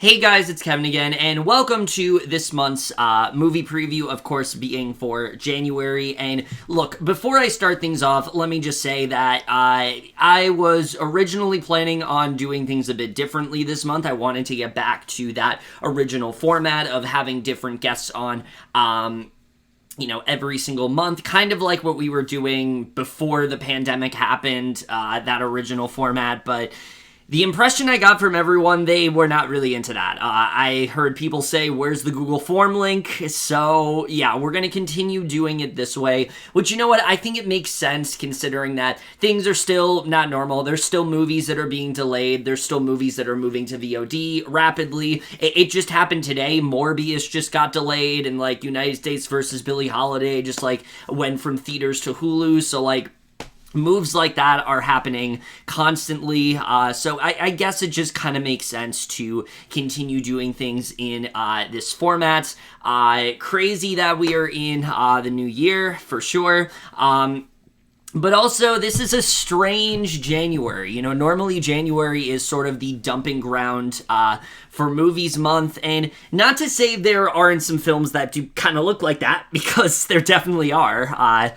Hey guys, it's Kevin again, and welcome to this month's movie preview, of course, being for January. And look, before I start things off, let me just say that I was originally planning on doing things a bit differently this month. I wanted to get back to that original format of having different guests on, every single month, kind of like what we were doing before the pandemic happened, that original format, but the impression I got from everyone, they were not really into that. I heard people say, where's the Google form link? So, yeah, we're going to continue doing it this way, which, you know what, I think it makes sense considering that things are still not normal. There's still movies that are being delayed. There's still movies that are moving to VOD rapidly. It just happened today. Morbius just got delayed, and, United States versus Billie Holiday just, went from theaters to Hulu, so, moves like that are happening constantly, so I guess it just kind of makes sense to continue doing things in this format. Crazy that we are in the new year, for sure. But also, this is a strange January. Normally January is sort of the dumping ground for movies month, and not to say there aren't some films that do kind of look like that, because there definitely are,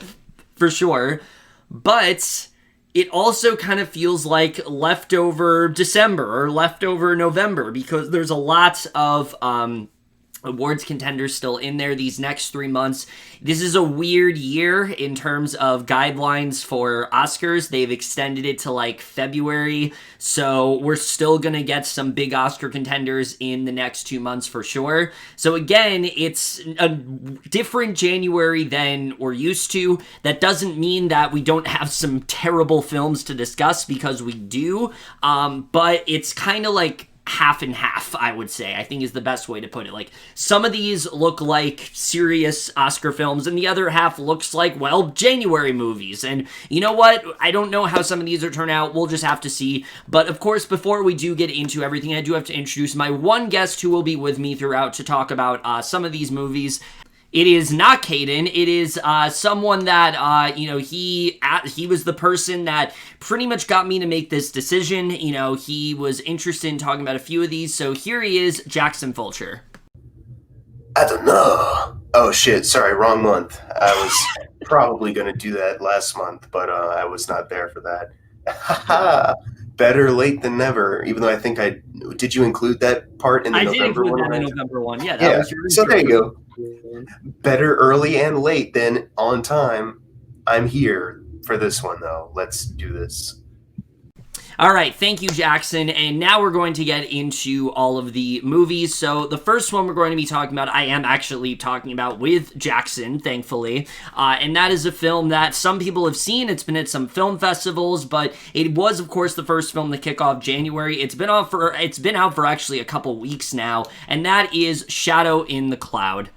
for sure. But it also kind of feels like leftover December or leftover November, because there's a lot of awards contenders still in there these next 3 months. This is a weird year in terms of guidelines for Oscars. They've extended it to February, so we're still gonna get some big Oscar contenders in the next 2 months for sure. So again, it's a different January than we're used to. That doesn't mean that we don't have some terrible films to discuss, because we do, but it's kind of half and half, I would say, I think is the best way to put it. Some of these look like serious Oscar films, and the other half looks like, well, January movies. And you know what? I don't know how some of these are turn out. We'll just have to see. But of course, before we do get into everything, I do have to introduce my one guest who will be with me throughout to talk about some of these movies. It is not Caden. It is someone that, he was the person that pretty much got me to make this decision. He was interested in talking about a few of these. So here he is, Jackson Fulcher. I don't know. Oh, shit. Sorry, wrong month. I was probably going to do that last month, but I was not there for that. Haha. Better late than never, even though I think did you include that part in the November one? I did include that in the November one. Yeah, that was your intro. So there you go. Better early and late than on time. I'm here for this one, though. Let's do this. All right, thank you, Jackson, and now we're going to get into all of the movies. So the first one we're going to be talking about, I am actually talking about with Jackson, thankfully, and that is a film that some people have seen. It's been at some film festivals, but it was, of course, the first film to kick off January. It's been out for actually a couple weeks now, and that is Shadow in the Cloud.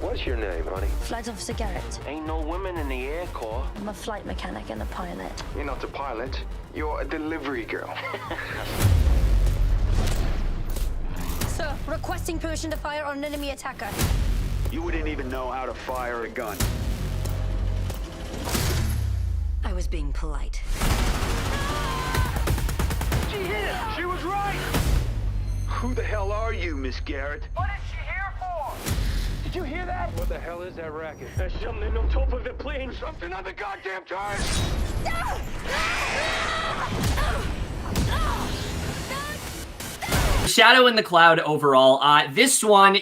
What's your name, honey? Flight Officer Garrett. Ain't no women in the Air Corps. I'm a flight mechanic and a pilot. You're not a pilot. You're a delivery girl. Sir, requesting permission to fire on an enemy attacker. You wouldn't even know how to fire a gun. I was being polite. She hit it! She was right! Who the hell are you, Miss Garrett? What is she here for? Did you hear that? What the hell is that racket? There's something on top of the plane. Something on the goddamn time. Shadow in the Cloud overall. This one,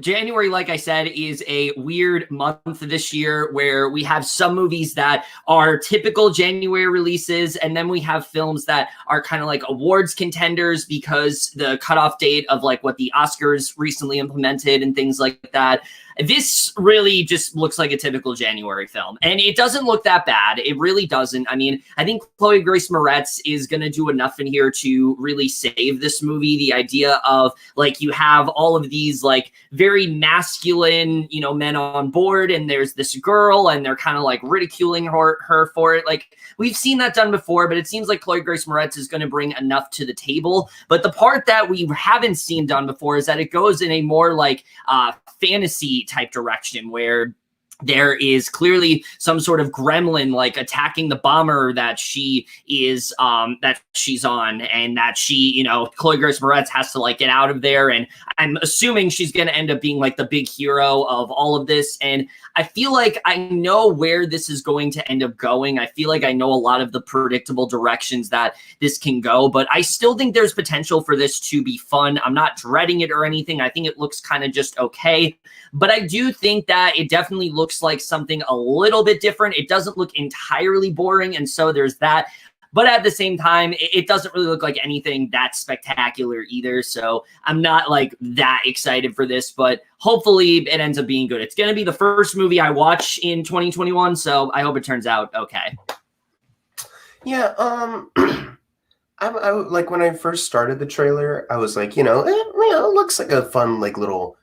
January, like I said, is a weird month this year where we have some movies that are typical January releases, and then we have films that are kind of like awards contenders because the cutoff date of what the Oscars recently implemented and things like that. This really just looks like a typical January film, and it doesn't look that bad. It really doesn't. I mean, I think Chloe Grace Moretz is going to do enough in here to really save this movie. The idea of you have all of these very masculine, men on board, and there's this girl, and they're kind of ridiculing her for it. We've seen that done before, but it seems like Chloe Grace Moretz is going to bring enough to the table. But the part that we haven't seen done before is that it goes in a more fantasy type direction where there is clearly some sort of gremlin like attacking the bomber that she is that she's on, and that she, you know, Chloe Grace Moretz has to like get out of there, and I'm assuming she's going to end up being like the big hero of all of this. And I feel like I know where this is going to end up going. I feel like I know a lot of the predictable directions that this can go, but I still think there's potential for this to be fun. I'm not dreading it or anything. I think it looks kind of just okay, but I do think that it definitely looks like something a little bit different. It doesn't look entirely boring, and so there's that. But at the same time, it doesn't really look like anything that spectacular either. So I'm not like that excited for this, but hopefully it ends up being good. It's going to be the first movie I watch in 2021, so I hope it turns out okay. Yeah, I like when I first started the trailer, I was like, you know, it looks like a fun like little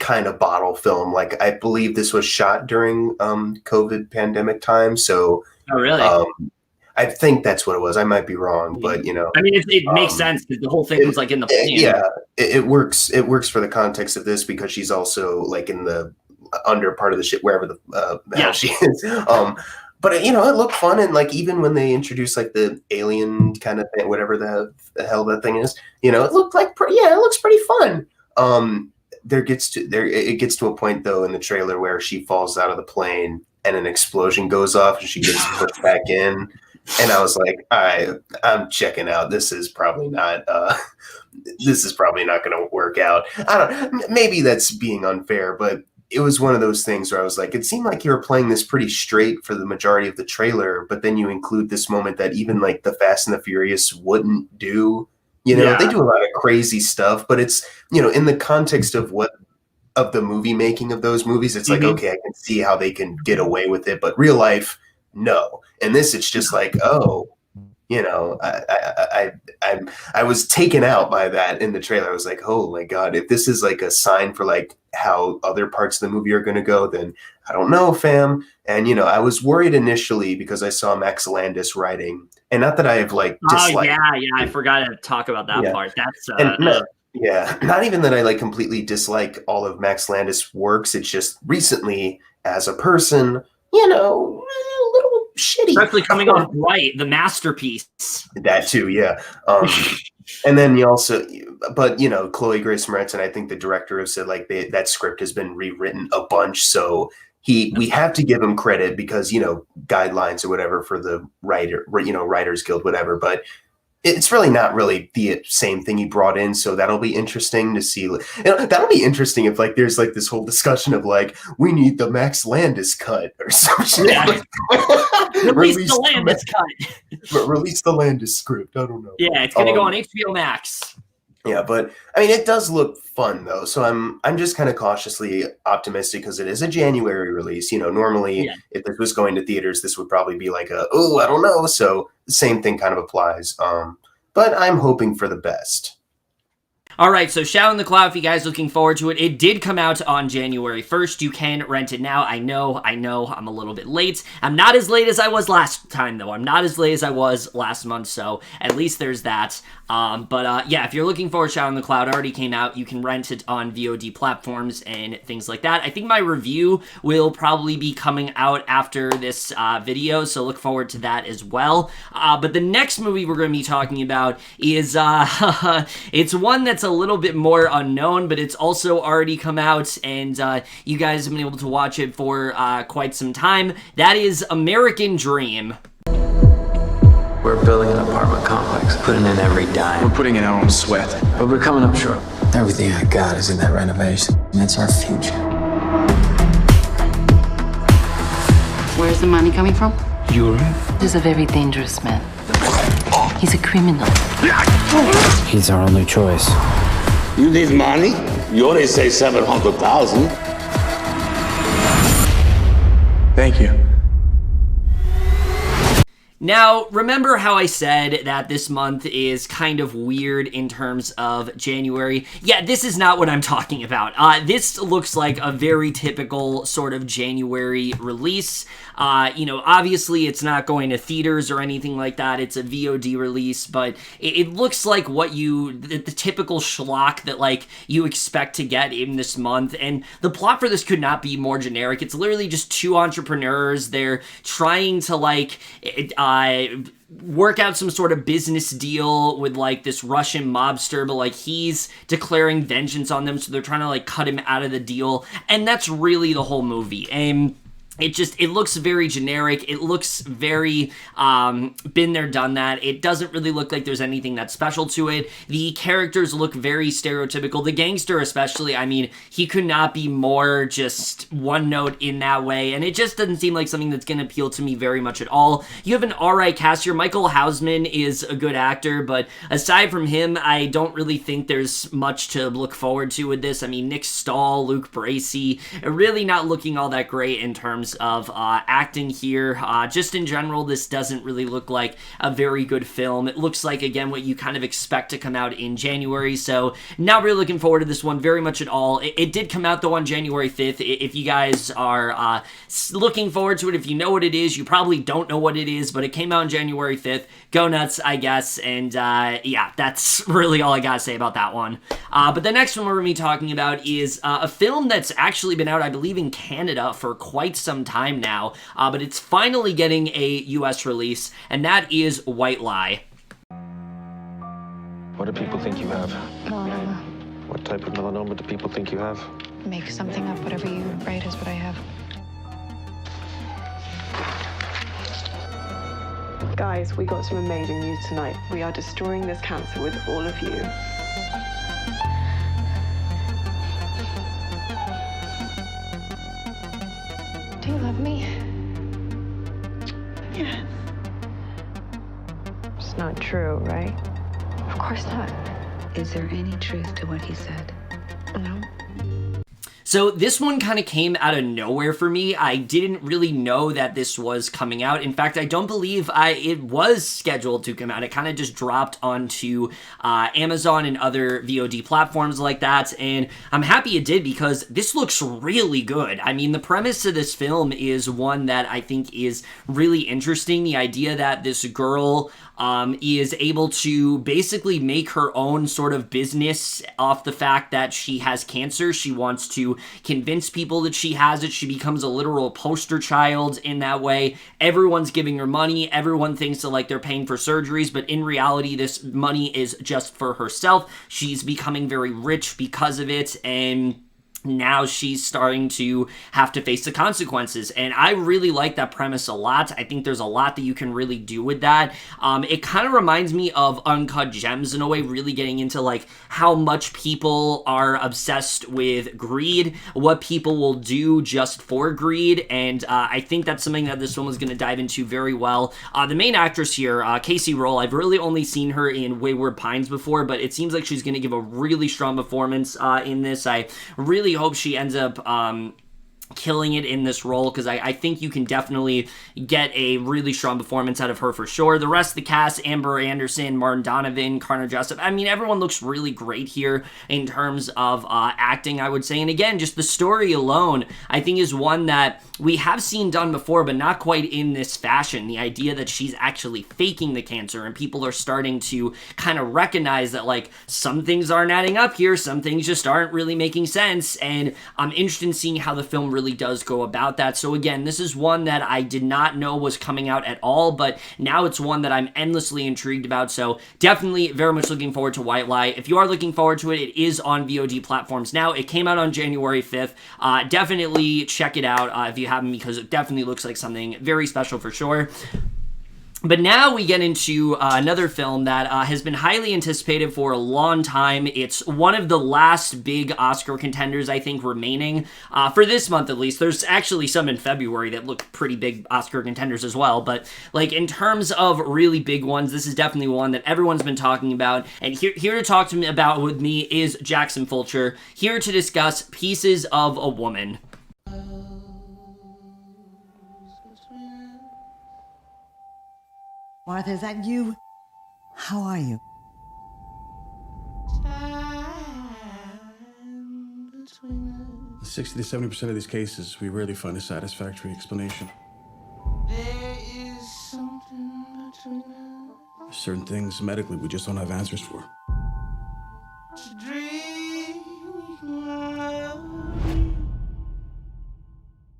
kind of bottle film. Like I believe this was shot during COVID pandemic time, so Oh, really? I think that's what it was. I might be wrong, but you know, I mean, it makes sense because the whole thing was like in the plan. Yeah, it works. It works for the context of this because she's also like in the under part of the ship wherever the hell she is. But you know, it looked fun, and like even when they introduced like the alien kind of thing, whatever the hell that thing is, you know, it looked like it looks pretty fun. It gets to a point though in the trailer where she falls out of the plane and an explosion goes off and she gets pushed back in, and I was like, I'm checking out. This is probably not going to work out. Maybe that's being unfair, but it was one of those things where I was like, it seemed like you were playing this pretty straight for the majority of the trailer, but then you include this moment that even like the Fast and the Furious wouldn't do. You know, they do a lot of crazy stuff, but it's, you know, in the context of the movie making of those movies, it's like, okay, I can see how they can get away with it, but real life, no. And this, it's just like, oh, you know, I was taken out by that in the trailer. I was like, oh my God, if this is like a sign for like how other parts of the movie are going to go, then I don't know, fam. And, you know, I was worried initially because I saw Max Landis writing, and not that I have like disliked. Oh yeah, I forgot to talk about that part. That's not even that I like completely dislike all of Max Landis' works. It's just recently, as a person, you know, a little shitty. Especially coming off Bright, the masterpiece. That too, yeah. And then you also, but you know, Chloe Grace Moretz, and I think the director have said like that script has been rewritten a bunch, so we have to give him credit because, you know, guidelines or whatever for the Writers Guild, whatever, but it's really not really the same thing he brought in. So that'll be interesting to see. You know, that'll be interesting if like there's like this whole discussion of like, we need the Max Landis cut or something. Yeah. Release the Landis cut. Release the Landis script. I don't know. Yeah, it's gonna go on HBO Max. Yeah, but I mean, it does look fun though. So I'm just kind of cautiously optimistic because it is a January release. You know, normally if this was going to theaters, this would probably be like I don't know. So the same thing kind of applies. But I'm hoping for the best. All right, so Shadow in the Cloud, if you guys looking forward to it, it did come out on January 1st. You can rent it now. I know, I'm a little bit late. I'm not as late as I was last time, though. I'm not as late as I was last month, so at least there's that. Yeah, if you're looking forward to Shadow in the Cloud, it already came out. You can rent it on VOD platforms and things like that. I think my review will probably be coming out after this video, so look forward to that as well. But the next movie we're going to be talking about is, it's one that's a little bit more unknown, but it's also already come out, and you guys have been able to watch it for quite some time. That is American Dream. We're building an apartment complex, putting in every dime. We're putting in our own sweat. But we're coming up short. Everything I got is in that renovation. That's our future. Where's the money coming from? Europe? He's a very dangerous man. He's a criminal. He's our only choice. You need money? You only say 700,000. Thank you. Now, remember how I said that this month is kind of weird in terms of January? Yeah, this is not what I'm talking about. This looks like a very typical sort of January release. Obviously it's not going to theaters or anything like that. It's a VOD release, but it looks like the typical schlock that, like, you expect to get in this month. And the plot for this could not be more generic. It's literally just two entrepreneurs. They're trying to, like, work out some sort of business deal with, like, this Russian mobster, but, like, he's declaring vengeance on them, so they're trying to, like, cut him out of the deal, and that's really the whole movie. And it looks very generic. It looks very been there, done that. It doesn't really look like there's anything that's special to it. The characters look very stereotypical. The gangster especially, I mean, he could not be more just one note in that way, and it just doesn't seem like something that's going to appeal to me very much at all. You have an alright cast here. Michael Hausman is a good actor, but aside from him, I don't really think there's much to look forward to with this. I mean, Nick Stahl, Luke Bracey, really not looking all that great in terms of acting here. Just in general, this doesn't really look like a very good film. It looks like, again, what you kind of expect to come out in January, so not really looking forward to this one very much at all. It did come out, though, on January 5th. If you guys are looking forward to it, if you know what it is, you probably don't know what it is, but it came out on January 5th. Go nuts, I guess, and yeah, that's really all I gotta say about that one. But the next one we're gonna be talking about is a film that's actually been out, I believe, in Canada for quite some time now, but it's finally getting a US release, and that is White Lie. What do people think you have? Melanoma. What type of melanoma do people think you have? Make something up. Whatever you write is what I have. Guys, we got some amazing news tonight. We are destroying this cancer with all of you. Do you love me? Yes. It's not true, right? Of course not. Is there any truth to what he said? No. So this one kind of came out of nowhere for me. I didn't really know that this was coming out. In fact, I don't believe it was scheduled to come out. It kind of just dropped onto Amazon and other VOD platforms like that, and I'm happy it did because this looks really good. I mean, the premise of this film is one that I think is really interesting. The idea that this girl is able to basically make her own sort of business off the fact that she has cancer. She wants to convince people that she has it. She becomes a literal poster child in that way. Everyone's giving her money. Everyone thinks that, like, they're paying for surgeries, but in reality, this money is just for herself. She's becoming very rich because of it, and now she's starting to have to face the consequences, and I really like that premise a lot. I think there's a lot that you can really do with that. It kind of reminds me of Uncut Gems in a way, really getting into, like, how much people are obsessed with greed, what people will do just for greed, and I think that's something that this film is going to dive into very well. The main actress here, Casey Roll, I've really only seen her in Wayward Pines before, but it seems like she's going to give a really strong performance in this. I really hope she ends up killing it in this role, because I think you can definitely get a really strong performance out of her for sure. The rest of the cast, Amber Anderson, Martin Donovan, Karna Jessup, I mean, everyone looks really great here in terms of acting, I would say. And again, just the story alone, I think, is one that we have seen done before, but not quite in this fashion. The idea that she's actually faking the cancer, and people are starting to kind of recognize that, like, some things aren't adding up here, some things just aren't really making sense, and I'm interested in seeing how the film really does go about that. So again, this is one that I did not know was coming out at all, but now it's one that I'm endlessly intrigued about, so definitely very much looking forward to White Lie. If you are looking forward to it, it is on VOD platforms now. It came out on January 5th. Definitely check it out if you haven't, because it definitely looks like something very special for sure. But now we get into another film that has been highly anticipated for a long time. It's one of the last big Oscar contenders, I think, remaining for this month at least. There's actually some in February that look pretty big Oscar contenders as well. But, like, in terms of really big ones, this is definitely one that everyone's been talking about. And here to talk to me about with me is Jackson Fulcher, here to discuss Pieces of a Woman. Martha, is that you? How are you? 60 to 70% of these cases, we rarely find a satisfactory explanation. There is something between us. There's certain things medically we just don't have answers for. To dream love.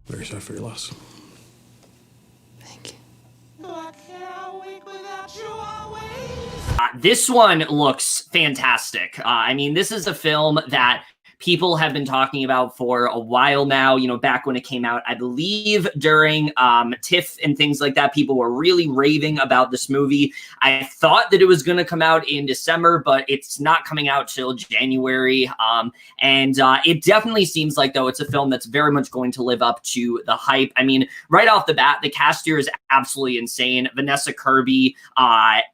Very sorry for your loss. Thank you. I can't wake without you always. This one looks fantastic. I mean, this is a film that people have been talking about for a while now, you know, back when it came out. I believe during TIFF and things like that, people were really raving about this movie. I thought that it was going to come out in December, but it's not coming out till January. And it definitely seems like, though, it's a film that's very much going to live up to the hype. I mean, right off the bat, the cast here is absolutely insane. Vanessa Kirby,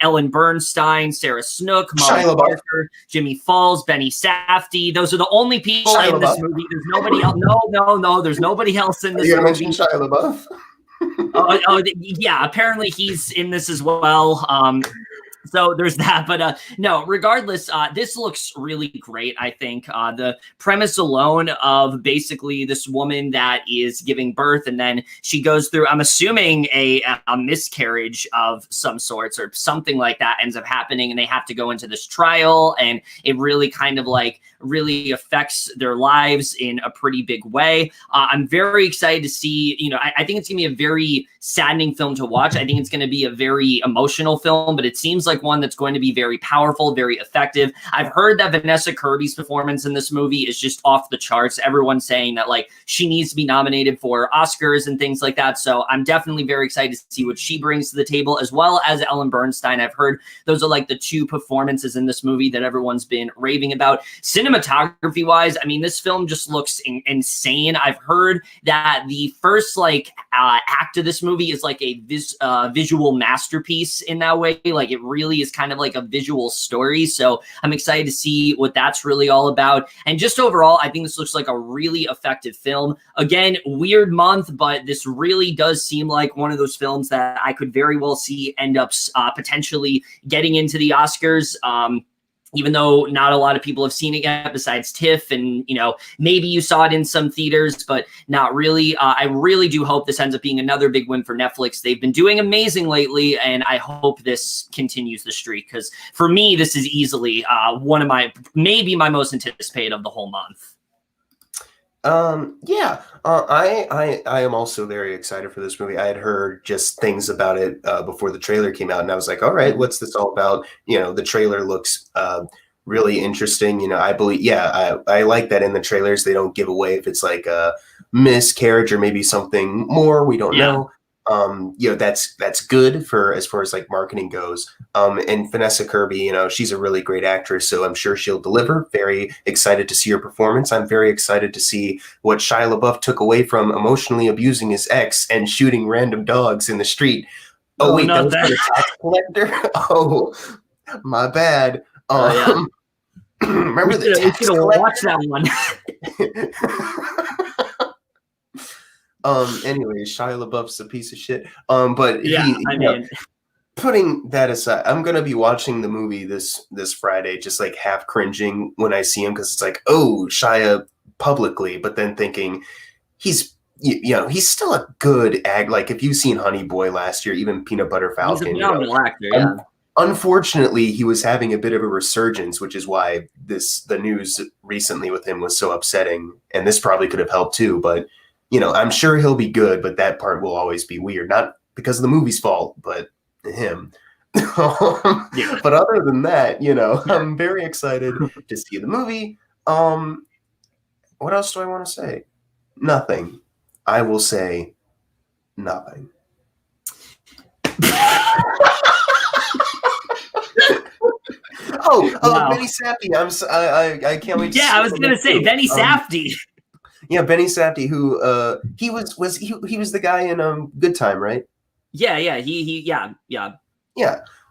Ellen Bernstein, Sarah Snook, Molly Parker, Jimmy Falls, Benny Safdie. Those are the only people Shia in this LaBeouf. movie. There's nobody else. No. There's nobody else in this Are you gonna movie. mention Shia LaBeouf? Yeah. Apparently, he's in this as well. So there's that, but no, regardless, this looks really great, I think. The premise alone of basically this woman that is giving birth and then she goes through, I'm assuming a miscarriage of some sorts or something like that ends up happening, and they have to go into this trial, and it really kind of like really affects their lives in a pretty big way. I'm very excited to see, you know, I think it's gonna be a very saddening film to watch. I think it's gonna be a very emotional film, but it seems like one that's going to be very powerful, very effective. I've heard that Vanessa Kirby's performance in this movie is just off the charts. Everyone's saying that like she needs to be nominated for Oscars and things like that. So I'm definitely very excited to see what she brings to the table, as well as Ellen Bernstein. I've heard those are like the two performances in this movie that everyone's been raving about. Cinematography wise, I mean, this film just looks insane. I've heard that the first like act of this movie is like a visual masterpiece in that way. Like it really is kind of like a visual story. So I'm excited to see what that's really all about. And just overall, I think this looks like a really effective film. Again, weird month, but this really does seem like one of those films that I could very well see end up potentially getting into the Oscars. Even though not a lot of people have seen it yet besides TIFF, and, you know, maybe you saw it in some theaters, but not really. I really do hope this ends up being another big win for Netflix. They've been doing amazing lately, and I hope this continues the streak, because for me, this is easily one of maybe my most anticipated of the whole month. I am also very excited for this movie. I had heard just things about it before the trailer came out, and I was like, all right, what's this all about? You know, the trailer looks really interesting. You know, I believe, I like that in the trailers they don't give away if it's like a miscarriage or maybe something more. We don't know. You know, that's good for as far as like marketing goes. And Vanessa Kirby, you know, she's a really great actress, so I'm sure she'll deliver. Very excited to see her performance. I'm very excited to see what Shia LaBeouf took away from emotionally abusing his ex and shooting random dogs in the street. Oh wait, that was for the tax collector? Oh, my bad. Remember the tax collector? Watch that one. Anyway, Shia LaBeouf's a piece of shit. But yeah, I mean, putting that aside, I'm gonna be watching the movie this Friday, just like half cringing when I see him, because it's like, oh, Shia publicly, but then thinking he's, you know, he's still a good act. Like if you've seen Honey Boy last year, even Peanut Butter Falcon, he's a phenomenal actor. Yeah. Unfortunately, he was having a bit of a resurgence, which is why the news recently with him was so upsetting. And this probably could have helped too, but. You know, I'm sure he'll be good, but that part will always be weird. Not because of the movie's fault, but him. But other than that, you know, I'm very excited to see the movie. What else do I want to say? Nothing. I will say nothing. Wow. Benny Safdie. I can't wait to see I was going to say Benny Safdie. Yeah, Benny Safdie, who he was the guy in Good Time, right? Yeah.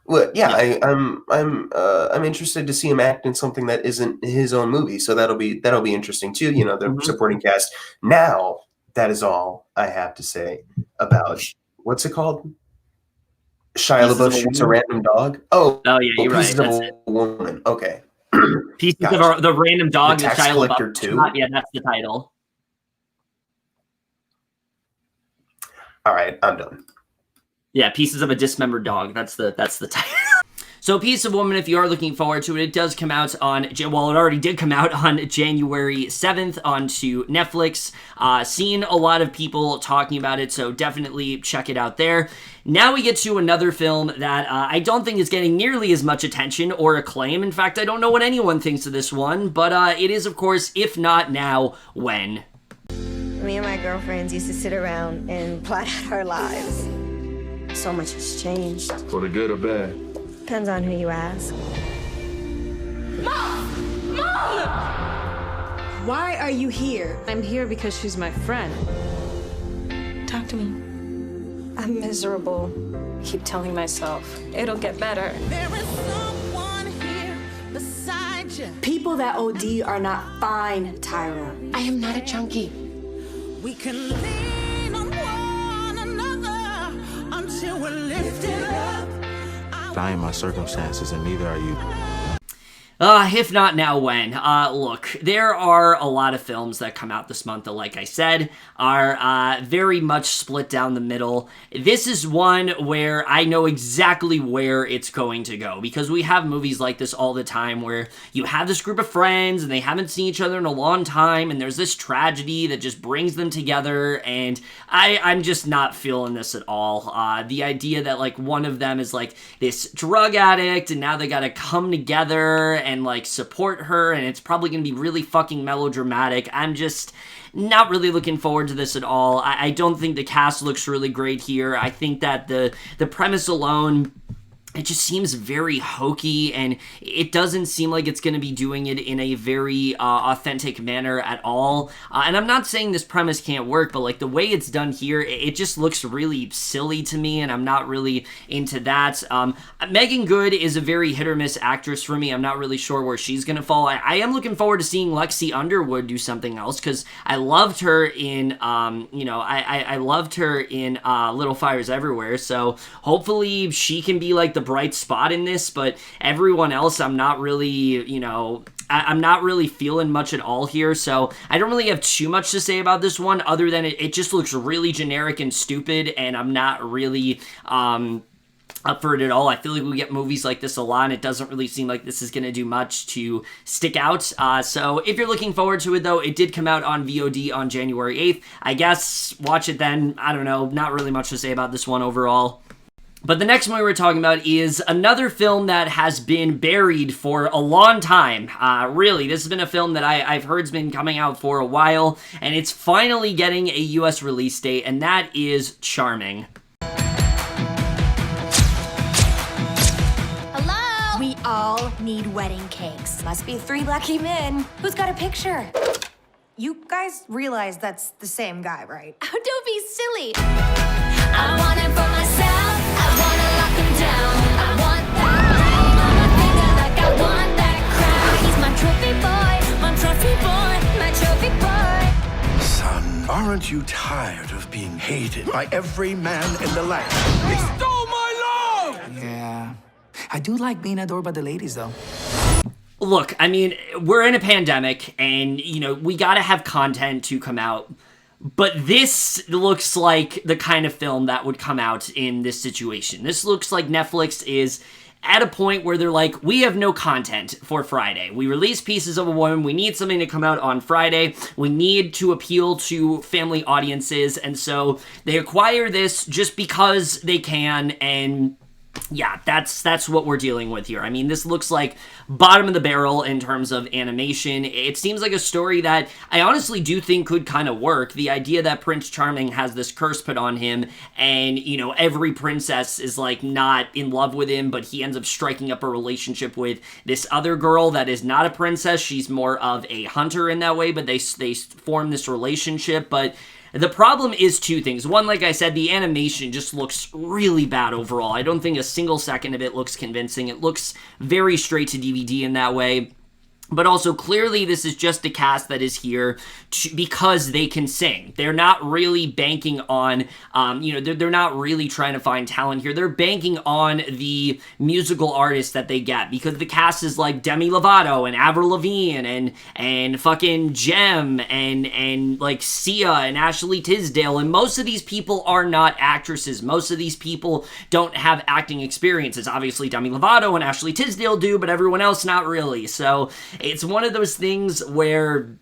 Well, I'm interested to see him act in something that isn't his own movie, so that'll be interesting too. You know, the supporting cast. Now, that is all I have to say about what's it called? Shia LaBeouf shoots a random dog. Oh, yeah, you're right. Pieces of a Woman. Okay. Pieces of the random dog. The Tax Shia Collector LaBeouf 2? Yeah, that's the title. All right, I'm done. Yeah, Pieces of a Dismembered Dog. That's the title. So Piece of Woman, if you are looking forward to it, it does come out on, well, it already did come out on January 7th onto Netflix. Seen a lot of people talking about it, so definitely check it out there. Now we get to another film that I don't think is getting nearly as much attention or acclaim. In fact, I don't know what anyone thinks of this one, but it is, of course, If Not Now, When? Me and my girlfriends used to sit around and plot out our lives. So much has changed. For the good or bad? Depends on who you ask. Mom! Mom! Why are you here? I'm here because she's my friend. Talk to me. I'm miserable. I keep telling myself, it'll get better. There is someone here beside you. People that OD are not fine, Tyra. I am not a junkie. We can lean on one another until we're lifted up. I am my circumstances, and neither are you. If Not Now, When? Look, there are a lot of films that come out this month that, like I said, are very much split down the middle. This is one where I know exactly where it's going to go, because we have movies like this all the time where you have this group of friends and they haven't seen each other in a long time, and there's this tragedy that just brings them together, and I'm just not feeling this at all. The idea that, like, one of them is, like, this drug addict, and now they gotta come together and, like, support her, and it's probably gonna be really fucking melodramatic. I'm just not really looking forward to this at all. I don't think the cast looks really great here. I think that the premise alone, it just seems very hokey, and it doesn't seem like it's going to be doing it in a very authentic manner at all. And I'm not saying this premise can't work, but like the way it's done here, it just looks really silly to me, and I'm not really into that. Megan Good is a very hit or miss actress for me. I'm not really sure where she's going to fall. I am looking forward to seeing Lexi Underwood do something else, because I loved her in, I loved her in Little Fires Everywhere, so hopefully she can be like the bright spot in this, but everyone else I'm not really, I'm not really feeling much at all here, so I don't really have too much to say about this one, other than it just looks really generic and stupid, and I'm not really up for it at all. I feel like we get movies like this a lot, and it doesn't really seem like this is going to do much to stick out. So if you're looking forward to it, though, it did come out on VOD on January 8th. I guess watch it then. I don't know. Not really much to say about this one overall. But the next movie we're talking about is another film that has been buried for a long time. Really, this has been a film that I've heard has been coming out for a while, and it's finally getting a US release date, and that is Charming. Hello? We all need wedding cakes. Must be 3 lucky men. Who's got a picture? You guys realize that's the same guy, right? Oh, don't be silly. I want it for myself. I want to lock him down. I want that ring on my finger like I want that crown. He's my trophy boy, my trophy boy. Son, aren't you tired of being hated by every man in the land? He stole my love! Yeah. I do like being adored by the ladies, though. Look, I mean, we're in a pandemic, and, we gotta have content to come out. But this looks like the kind of film that would come out in this situation. This looks like Netflix is at a point where they're like, we have no content for Friday. We release Pieces of a Woman. We need something to come out on Friday. We need to appeal to family audiences. And so they acquire this just because they can, and yeah, that's what we're dealing with here. I mean, this looks like bottom of the barrel in terms of animation. It seems like a story that I honestly do think could kind of work. The idea that Prince Charming has this curse put on him, and, every princess is, like, not in love with him, but he ends up striking up a relationship with this other girl that is not a princess. She's more of a hunter in that way, but they form this relationship, but the problem is two things. One, like I said, the animation just looks really bad overall. I don't think a single second of it looks convincing. It looks very straight to DVD in that way. But also, clearly, this is just a cast that is here because they can sing. They're not really banking on, they're not really trying to find talent here. They're banking on the musical artists that they get, because the cast is like Demi Lovato and Avril Lavigne and fucking Jem and like Sia and Ashley Tisdale. And most of these people are not actresses. Most of these people don't have acting experiences. Obviously, Demi Lovato and Ashley Tisdale do, but everyone else not really. So it's one of those things where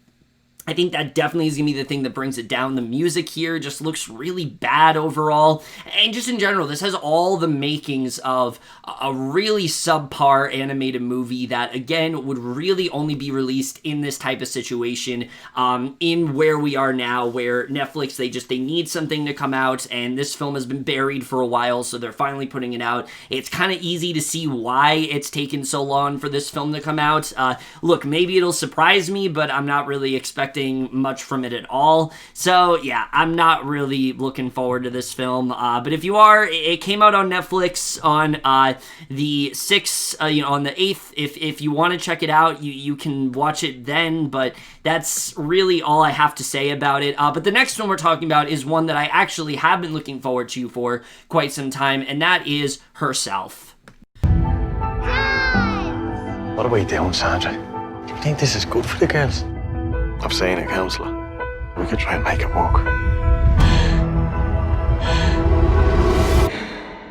I think that definitely is going to be the thing that brings it down. The music here just looks really bad overall. And just in general, this has all the makings of a really subpar animated movie that, again, would really only be released in this type of situation, in where we are now, where Netflix, they need something to come out, and this film has been buried for a while, so they're finally putting it out. It's kind of easy to see why it's taken so long for this film to come out. Look, maybe it'll surprise me, but I'm not really expecting much from it at all. So yeah, I'm not really looking forward to this film. But if you are, it came out on Netflix on the 6th, on the 8th. If you want to check it out, you can watch it then. But that's really all I have to say about it. But the next one we're talking about is one that I actually have been looking forward to for quite some time, and that is Herself. What are we doing, Sandra? Do you think this is good for the girls? I'm saying it, counsellor. We could try and make it work.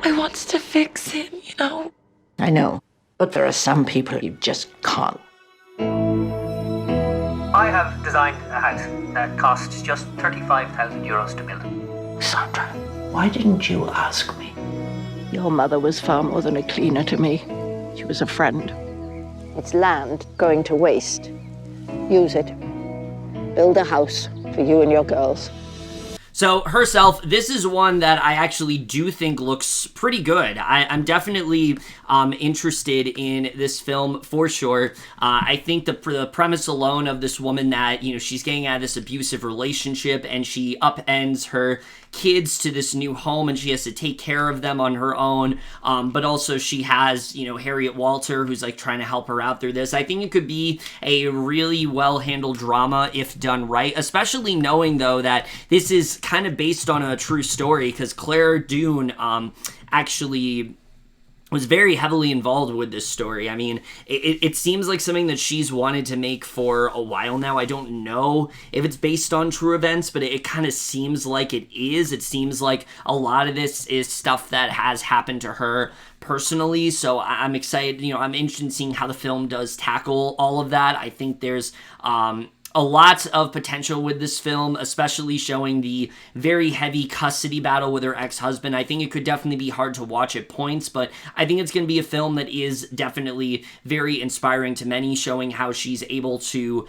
I wants to fix him, I know, but there are some people you just can't. I have designed a house that costs just 35,000 euros to build. Sandra, why didn't you ask me? Your mother was far more than a cleaner to me. She was a friend. It's land going to waste. Use it. Build a house for you and your girls. So, Herself, this is one that I actually do think looks pretty good. I'm definitely interested in this film for sure. I think the premise alone of this woman that, she's getting out of this abusive relationship and she upends her kids to this new home and she has to take care of them on her own. But also she has, Harriet Walter who's like trying to help her out through this. I think it could be a really well-handled drama if done right, especially knowing though that this is kind of based on a true story, because Claire Dune actually was very heavily involved with this story. I mean, it seems like something that she's wanted to make for a while now. I don't know if it's based on true events, but it kind of seems like it is. It seems like a lot of this is stuff that has happened to her personally, so I'm excited. I'm interested in seeing how the film does tackle all of that. I think there's a lot of potential with this film, especially showing the very heavy custody battle with her ex-husband. I think it could definitely be hard to watch at points, but I think it's going to be a film that is definitely very inspiring to many, showing how she's able to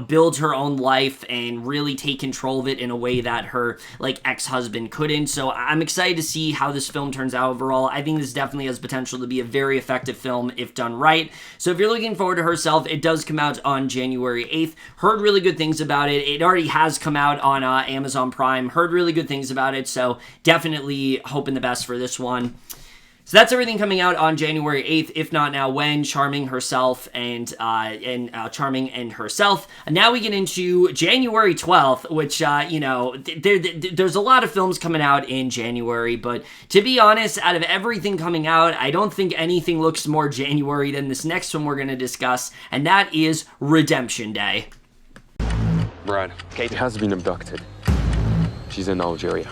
build her own life and really take control of it in a way that her ex-husband couldn't. So I'm excited to see how this film turns out overall. I think this definitely has potential to be a very effective film if done right. So if you're looking forward to Herself, it does come out on January 8th. Heard really good things about it. It already has come out on Amazon Prime. Heard really good things about it. So definitely hoping the best for this one. So that's everything coming out on January 8th, if not now when, Charming Herself and Charming and Herself. And now we get into January 12th, which, there's a lot of films coming out in January, but to be honest, out of everything coming out, I don't think anything looks more January than this next one we're going to discuss, and that is Redemption Day. Brad, Kate has been abducted. She's in Algeria.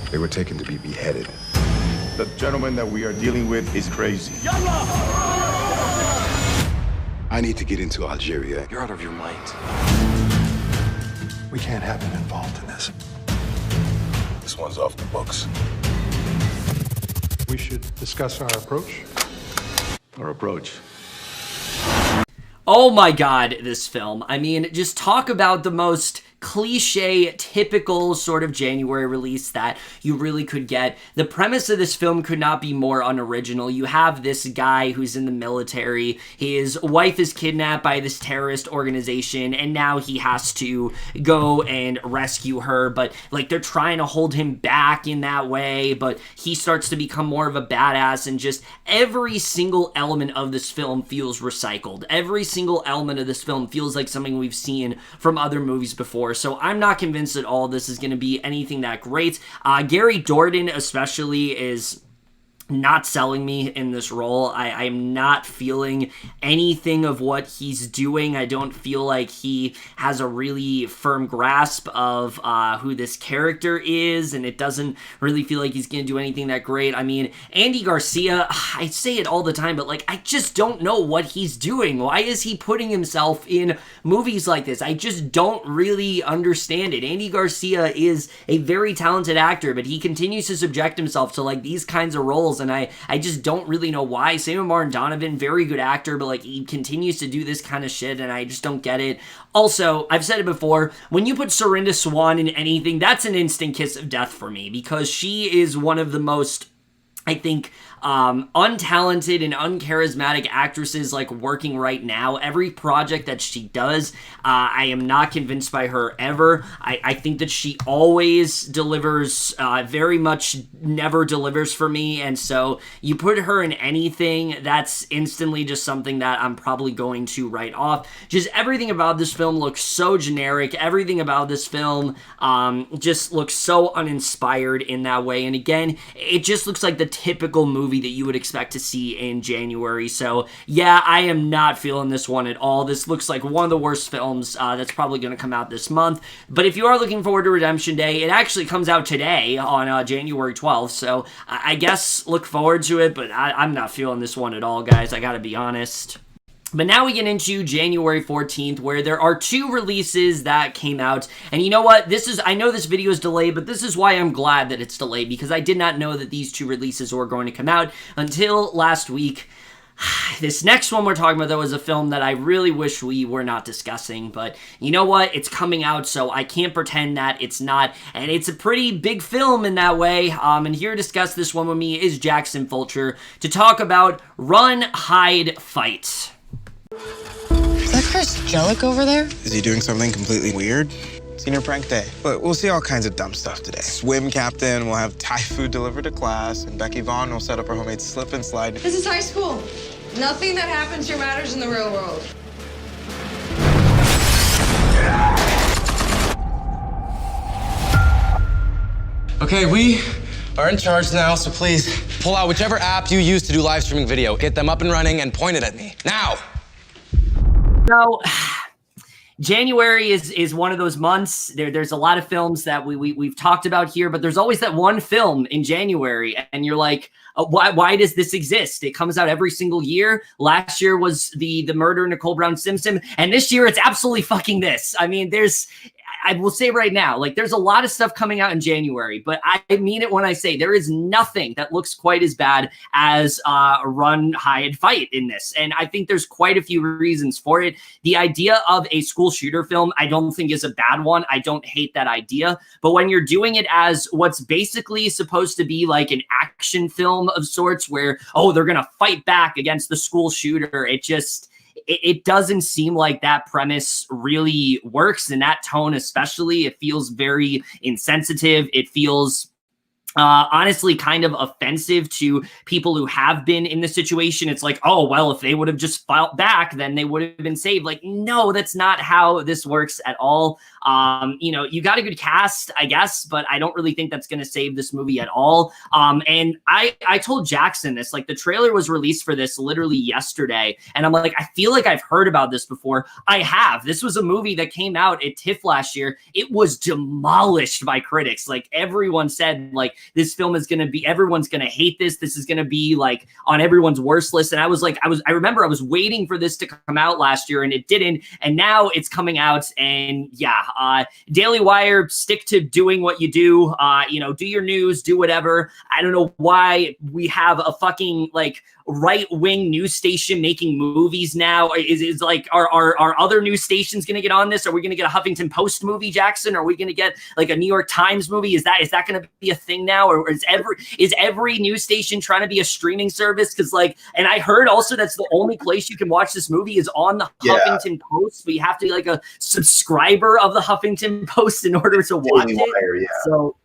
They were taken to be beheaded. The gentleman that we are dealing with is crazy. I need to get into Algeria. You're out of your mind. We can't have him involved in this. This one's off the books. We should discuss our approach. Our approach. Oh my god, this film. I mean, just talk about the most cliche, typical sort of January release that you really could get. The premise of this film could not be more unoriginal. You have this guy who's in the military. His wife is kidnapped by this terrorist organization, and now he has to go and rescue her, but like they're trying to hold him back in that way, but he starts to become more of a badass, and just every single element of this film feels recycled. Every single element of this film feels like something we've seen from other movies before, so I'm not convinced at all this is going to be anything that great. Gary Dourdan especially is not selling me in this role. I'm not feeling anything of what he's doing. I don't feel like he has a really firm grasp of who this character is, and it doesn't really feel like he's going to do anything that great. I mean, Andy Garcia, I say it all the time, but like, I just don't know what he's doing. Why is he putting himself in movies like this? I just don't really understand it. Andy Garcia is a very talented actor, but he continues to subject himself to like these kinds of roles, and I just don't really know why. Same with Martin Donovan, very good actor, but like he continues to do this kind of shit, and I just don't get it. Also, I've said it before, when you put Serinda Swan in anything, that's an instant kiss of death for me, because she is one of the most, I think, untalented and uncharismatic actresses like working right now. Every project that she does, I am not convinced by her ever. I think that she always delivers, very much never delivers for me, and so you put her in anything, that's instantly just something that I'm probably going to write off. Just everything about this film looks so generic. Everything about this film just looks so uninspired in that way, and again, it just looks like the typical movie that you would expect to see in January. So yeah, I am not feeling this one at all. This looks like one of the worst films that's probably going to come out this month. But if you are looking forward to Redemption Day, it actually comes out today on January 12th. So I guess look forward to it, but I'm not feeling this one at all, guys. I gotta be honest. But now we get into January 14th, where there are two releases that came out. And you know what? I know this video is delayed, but this is why I'm glad that it's delayed, because I did not know that these two releases were going to come out until last week. This next one we're talking about, though, is a film that I really wish we were not discussing, but you know what? It's coming out, so I can't pretend that it's not, and it's a pretty big film in that way. And here to discuss this one with me is Jackson Fulcher to talk about Run, Hide, Fight. Is that Chris Jellick over there? Is he doing something completely weird? Senior prank day. But we'll see all kinds of dumb stuff today. Swim captain will have Thai food delivered to class, and Becky Vaughn will set up her homemade slip and slide. This is high school. Nothing that happens here matters in the real world. Okay, we are in charge now, so please pull out whichever app you use to do live streaming video. Get them up and running and point it at me. Now! So, January is one of those months. There's a lot of films that we've talked about here, but there's always that one film in January, and you're like, why does this exist? It comes out every single year. Last year was the murder of Nicole Brown Simpson, and this year it's absolutely fucking this. I mean, I will say right now, like, there's a lot of stuff coming out in January, but I mean it when I say there is nothing that looks quite as bad as Run, Hide, Fight in this. And I think there's quite a few reasons for it. The idea of a school shooter film, I don't think is a bad one. I don't hate that idea. But when you're doing it as what's basically supposed to be like an action film of sorts where, oh, they're going to fight back against the school shooter, it doesn't seem like that premise really works, and that tone especially. It feels very insensitive. It feels honestly kind of offensive to people who have been in the situation. It's like, oh, well, if they would have just fought back, then they would have been saved. Like, no, that's not how this works at all. You got a good cast, I guess, but I don't really think that's going to save this movie at all. And I told Jackson this, like, the trailer was released for this literally yesterday, and I'm like, I feel like I've heard about this before. I have. This was a movie that came out at TIFF last year. It was demolished by critics. Like, everyone said, like, this film is going to be, everyone's going to hate this. This is going to be like on everyone's worst list. And I was like, I remember I was waiting for this to come out last year, and it didn't. And now it's coming out, and yeah, Daily Wire, stick to doing what you do. Do your news, do whatever. I don't know why we have a fucking like right-wing news station making movies now? Is like, are other news stations going to get on this? Are we going to get a Huffington Post movie, Jackson? Are we going to get like a New York Times movie? Is that going to be a thing now? Or is every news station trying to be a streaming service? Because like, and I heard also that's the only place you can watch this movie is on the Huffington Post, but you have to be like a subscriber of the Huffington Post in order to watch it. Wire, yeah. So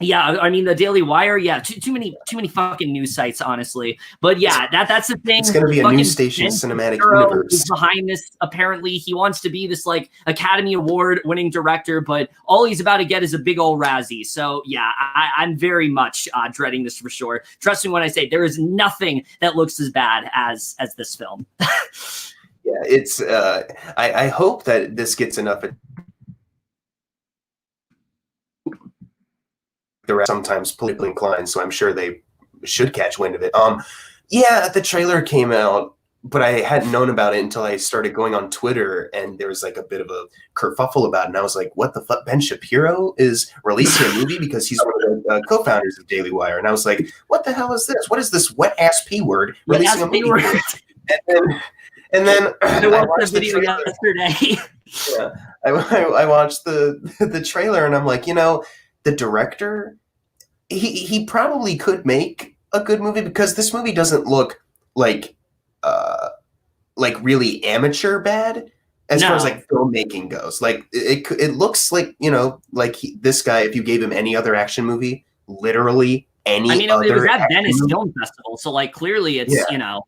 yeah, I mean the Daily Wire, yeah, too many fucking news sites, honestly. But yeah, that's the thing. It's gonna be a news station cinematic universe. Is behind this. Apparently, he wants to be this like Academy Award winning director, but all he's about to get is a big old Razzie. So yeah, I'm very much dreading this for sure. Trust me when I say there is nothing that looks as bad as this film. Yeah, it's. I hope that this gets enough. They're sometimes politically inclined, so I'm sure they should catch wind of it. Yeah, the trailer came out, but I hadn't known about it until I started going on Twitter, and there was like a bit of a kerfuffle about it, and I was like, what the fuck? Ben Shapiro is releasing a movie because he's one of the co-founders of Daily Wire, and I was like, what the hell is this? What is this wet-ass P-word releasing a movie? And then I watched the video yesterday. Yeah, I watched the trailer, and I'm like, you know, the director, he probably could make a good movie because this movie doesn't look like really amateur bad as far as like filmmaking goes. Like it looks like, you know, like this guy, if you gave him any other action movie, literally any other. I mean, it was at Venice Film Festival, so like clearly it's you know.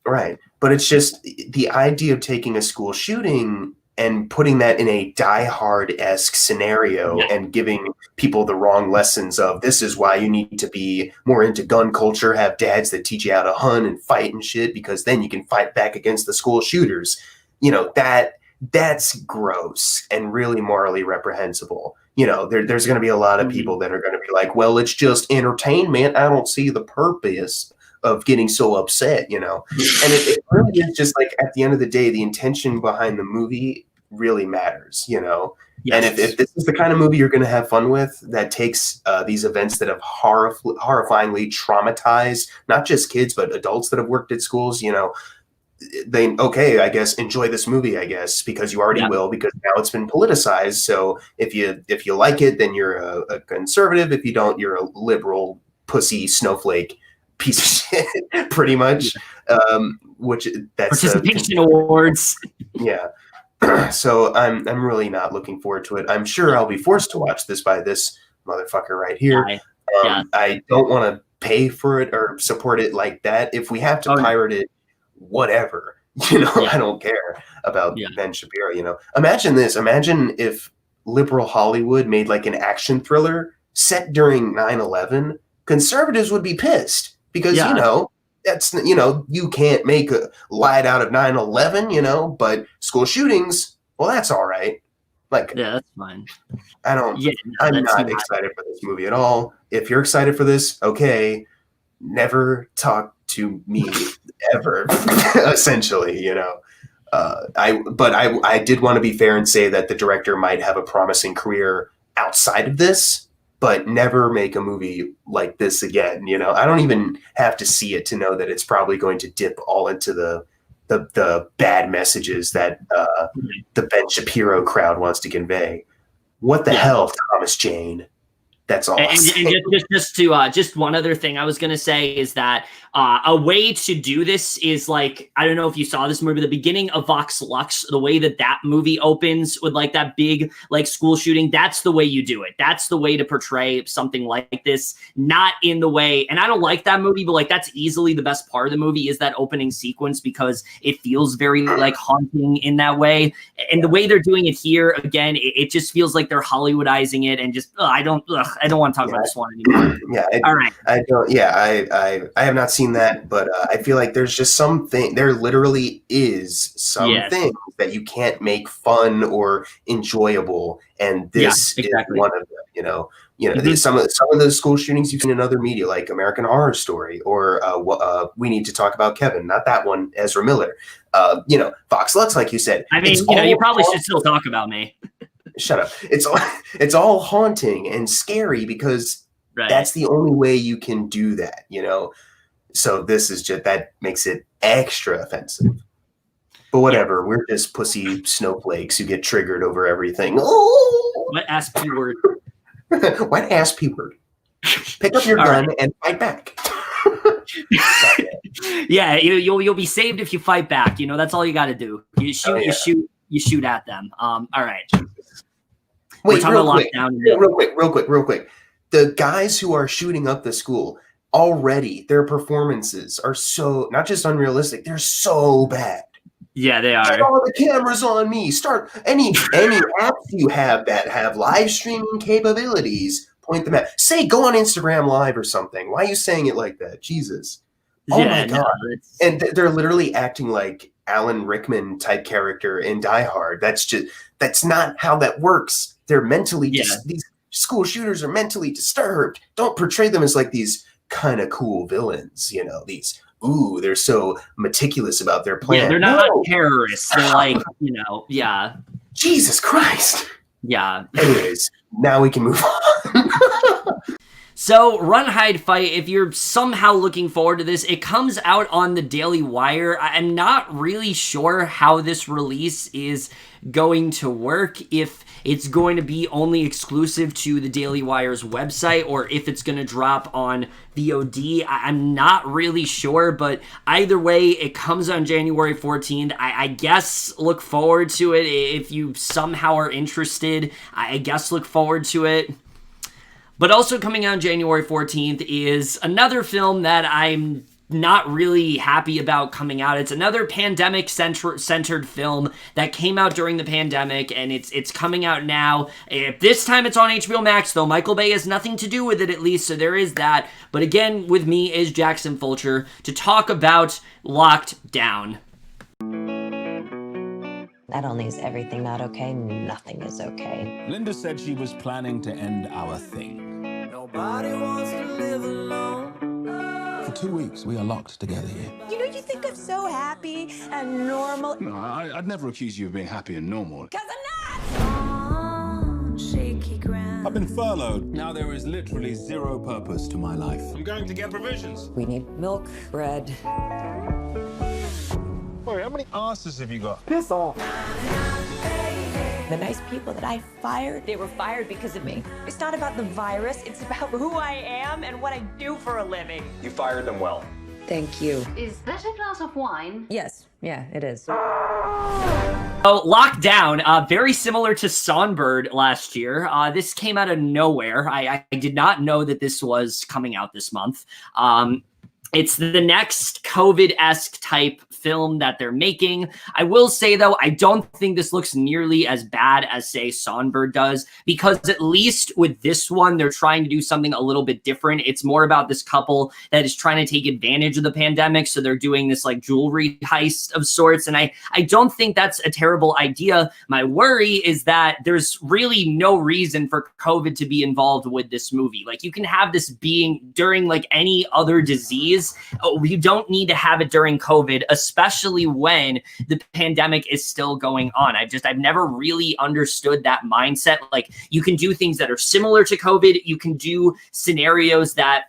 Right, but it's just the idea of taking a school shooting and putting that in a Die Hard-esque scenario and giving people the wrong lessons of this is why you need to be more into gun culture, have dads that teach you how to hunt and fight and shit, because then you can fight back against the school shooters. You know, that's gross and really morally reprehensible. You know, there's going to be a lot of people that are going to be like, well, it's just entertainment. I don't see the purpose of getting so upset, you know. And it really is just like, at the end of the day, the intention behind the movie really matters, you know. Yes. And if this is the kind of movie you're going to have fun with, that takes these events that have horrifyingly traumatized not just kids but adults that have worked at schools, you know, then okay, I guess enjoy this movie, I guess, because you already will, because now it's been politicized. So if you like it, then you're a conservative. If you don't, you're a liberal pussy snowflake piece of shit, pretty much. Which that's participation awards. Yeah. So I'm really not looking forward to it. I'm sure I'll be forced to watch this by this motherfucker right here. I don't want to pay for it or support it like that. If we have to pirate it, whatever. You know, I don't care about Ben Shapiro. You know, imagine this. Imagine if liberal Hollywood made like an action thriller set during 9/11. Conservatives would be pissed because you know. That's, you know, you can't make a light out of 9/11, you know, but school shootings, well, that's all right. Like, yeah, that's fine. I'm not excited for this movie at all. If you're excited for this, okay, never talk to me ever, essentially, you know. I did want to be fair and say that the director might have a promising career outside of this, but never make a movie like this again. You know, I don't even have to see it to know that it's probably going to dip all into the bad messages that the Ben Shapiro crowd wants to convey. What the hell, Thomas Jane? That's all. And just one other thing I was gonna say is that a way to do this is like, I don't know if you saw this movie, the beginning of Vox Lux, the way that movie opens with like that big like school shooting. That's the way you do it. That's the way to portray something like this, not in the way. And I don't like that movie, but like that's easily the best part of the movie is that opening sequence because it feels very like haunting in that way. And the way they're doing it here, again, it just feels like they're Hollywoodizing it and just I don't want to talk about this one anymore. All right. I don't. Yeah, I have not seen that, but I feel like there's just something. There literally is something that you can't make fun or enjoyable, and this is one of them. You know, some of the school shootings you've seen in other media, like American Horror Story, or We Need to Talk About Kevin. Not that one, Ezra Miller. You know, Vox Lux, like you said. I mean, you probably should still talk about me. Shut up. It's all haunting and scary because that's the only way you can do that, you know. So this is just, that makes it extra offensive. But whatever, we're just pussy snowflakes who get triggered over everything. Oh! What ass P word? What ass P word? Pick up your gun and fight back. Yeah, you'll be saved if you fight back. You know, that's all you got to do. You shoot, you shoot at them. All right. Wait, real quick. The guys who are shooting up the school already, their performances are so not just unrealistic, they're so bad. Yeah, they are. Get all the cameras on me. Start any apps you have that have live streaming capabilities. Point them at. Say go on Instagram Live or something. Why are you saying it like that? Jesus. Oh my God. And they're literally acting like Alan Rickman type character in Die Hard. That's not how that works. They're mentally these school shooters are mentally disturbed. Don't portray them as like these kind of cool villains, you know, these they're so meticulous about their plan. Yeah, they're not terrorists. They're like, you know, Jesus Christ. Yeah. Anyways, now we can move on. So, Run, Hide, Fight, if you're somehow looking forward to this, it comes out on the Daily Wire. I'm not really sure how this release is going to work, if it's going to be only exclusive to the Daily Wire's website or if it's going to drop on VOD. I'm not really sure, but either way, it comes on January 14th. I guess look forward to it. If you somehow are interested, I guess look forward to it. But also coming out January 14th is another film that I'm not really happy about coming out. It's another pandemic-centered film that came out during the pandemic, and it's coming out now. This time it's on HBO Max, though. Michael Bay has nothing to do with it, at least, so there is that. But again, with me is Jackson Fulcher to talk about Locked Down. Not only is everything not okay, nothing is okay. Linda said she was planning to end our thing. Nobody wants to live alone. For 2 weeks, we are locked together here. You know, you think I'm so happy and normal. No, I'd never accuse you of being happy and normal. Because I'm not! Shaky ground. I've been furloughed. Now there is literally zero purpose to my life. I'm going to get provisions. We need milk, bread. Wait, how many asses have you got? Piss off. The nice people that I fired, they were fired because of me. It's not about the virus, it's about who I am and what I do for a living. You fired them well. Thank you. Is that a glass of wine? Yes, yeah, it is. Oh, Locked Down, very similar to Songbird last year. This came out of nowhere. I did not know that this was coming out this month. It's the next COVID-esque type film that they're making. I will say, though, I don't think this looks nearly as bad as, say, Songbird does, because at least with this one, they're trying to do something a little bit different. It's more about this couple that is trying to take advantage of the pandemic, so they're doing this, like, jewelry heist of sorts, and I don't think that's a terrible idea. My worry is that there's really no reason for COVID to be involved with this movie. Like, you can have this being during, like, any other disease. You don't need to have it during COVID, especially when the pandemic is still going on. I've never really understood that mindset. Like, you can do things that are similar to COVID. You can do scenarios that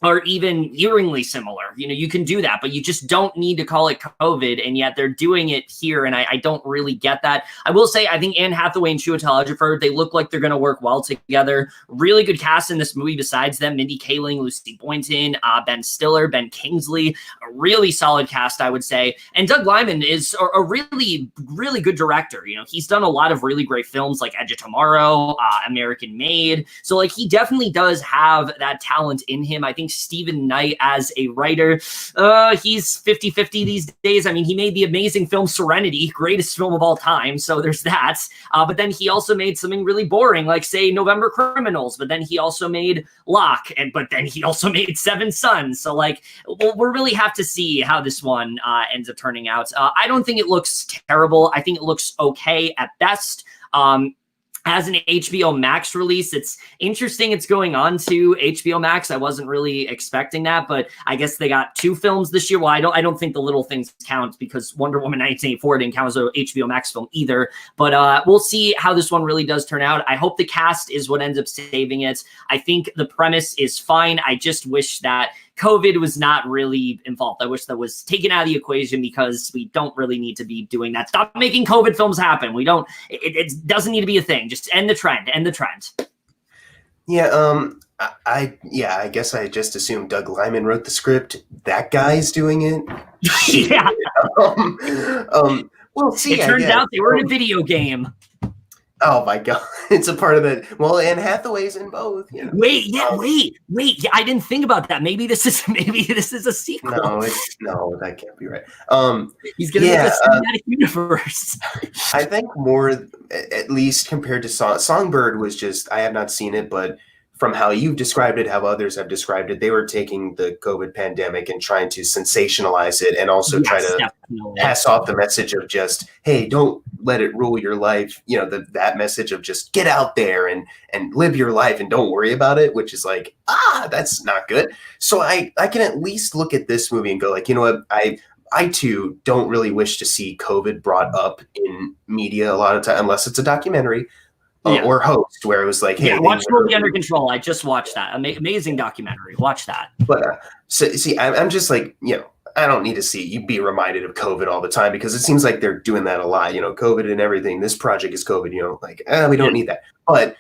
are even eeringly similar. You know, you can do that, but you just don't need to call it COVID, and yet they're doing it here, and I don't really get that. I will say, I think Anne Hathaway and Chiwetel Ejiofor, they look like they're going to work well together. Really good cast in this movie besides them: Mindy Kaling, Lucy Boynton, Ben Stiller, Ben Kingsley. A really solid cast, I would say. And Doug Liman is a really, really good director. You know, he's done a lot of really great films like Edge of Tomorrow, American Made. So, like, he definitely does have that talent in him. I think Stephen Knight as a writer, he's 50-50 these days. I mean, he made the amazing film Serenity, greatest film of all time, so there's that. But then he also made something really boring, like, say, November Criminals, but then he also made Locke, but then he also made Seven Sons. So, like, we'll really have to see how this one ends up turning out. I don't think it looks terrible. I think it looks okay at best. As an HBO Max release, it's interesting it's going on to HBO Max. I wasn't really expecting that, but I guess they got 2 films this year. Well, I don't think the little things count, because Wonder Woman 1984 didn't count as an HBO Max film either. But we'll see how this one really does turn out. I hope the cast is what ends up saving it. I think the premise is fine. I just wish that COVID was not really involved. I wish that was taken out of the equation because we don't really need to be doing that. Stop making COVID films happen. We don't, it doesn't need to be a thing. Just end the trend. Yeah, I guess I just assumed Doug Liman wrote the script. That guy's doing it. Yeah. Well, see, it turns out they were in a video game. Oh my God, it's a part of it. Well, Anne Hathaway's in both. You know? Wait. Yeah, I didn't think about that. Maybe this is a sequel. No, that can't be right. He's gonna make a cinematic universe. I think more, at least compared to Songbird, was just, I have not seen it, but from how you've described it, how others have described it, they were taking the COVID pandemic and trying to sensationalize it and also try to pass off the message of just, hey, don't let it rule your life. You know, that message of just get out there and live your life and don't worry about it, which is like, that's not good. So I can at least look at this movie and go like, you know what, I too don't really wish to see COVID brought up in media a lot of time, unless it's a documentary. Or Host, where it was like, hey, watch Totally Under Control. I just watched that. Amazing documentary. Watch that. But so see, I'm just like, you know, I don't need to see you be reminded of COVID all the time because it seems like they're doing that a lot. You know, COVID and everything. This project is COVID. You know, like we don't need that. But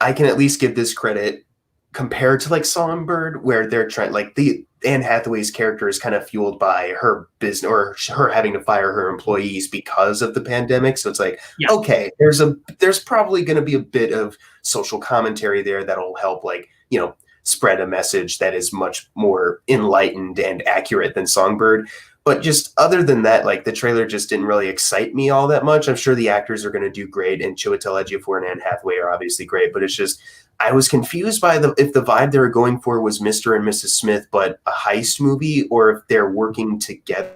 I can at least give this credit compared to like Songbird, where they're trying, like the Anne Hathaway's character is kind of fueled by her business or her having to fire her employees because of the pandemic. So it's like, okay, there's probably going to be a bit of social commentary there that'll help, like, you know, spread a message that is much more enlightened and accurate than Songbird. But just other than that, like the trailer just didn't really excite me all that much. I'm sure the actors are going to do great, and Chiwetel Ejiofor and Anne Hathaway are obviously great. But it's just, I was confused by if the vibe they were going for was Mr. and Mrs. Smith, but a heist movie, or if they're working together.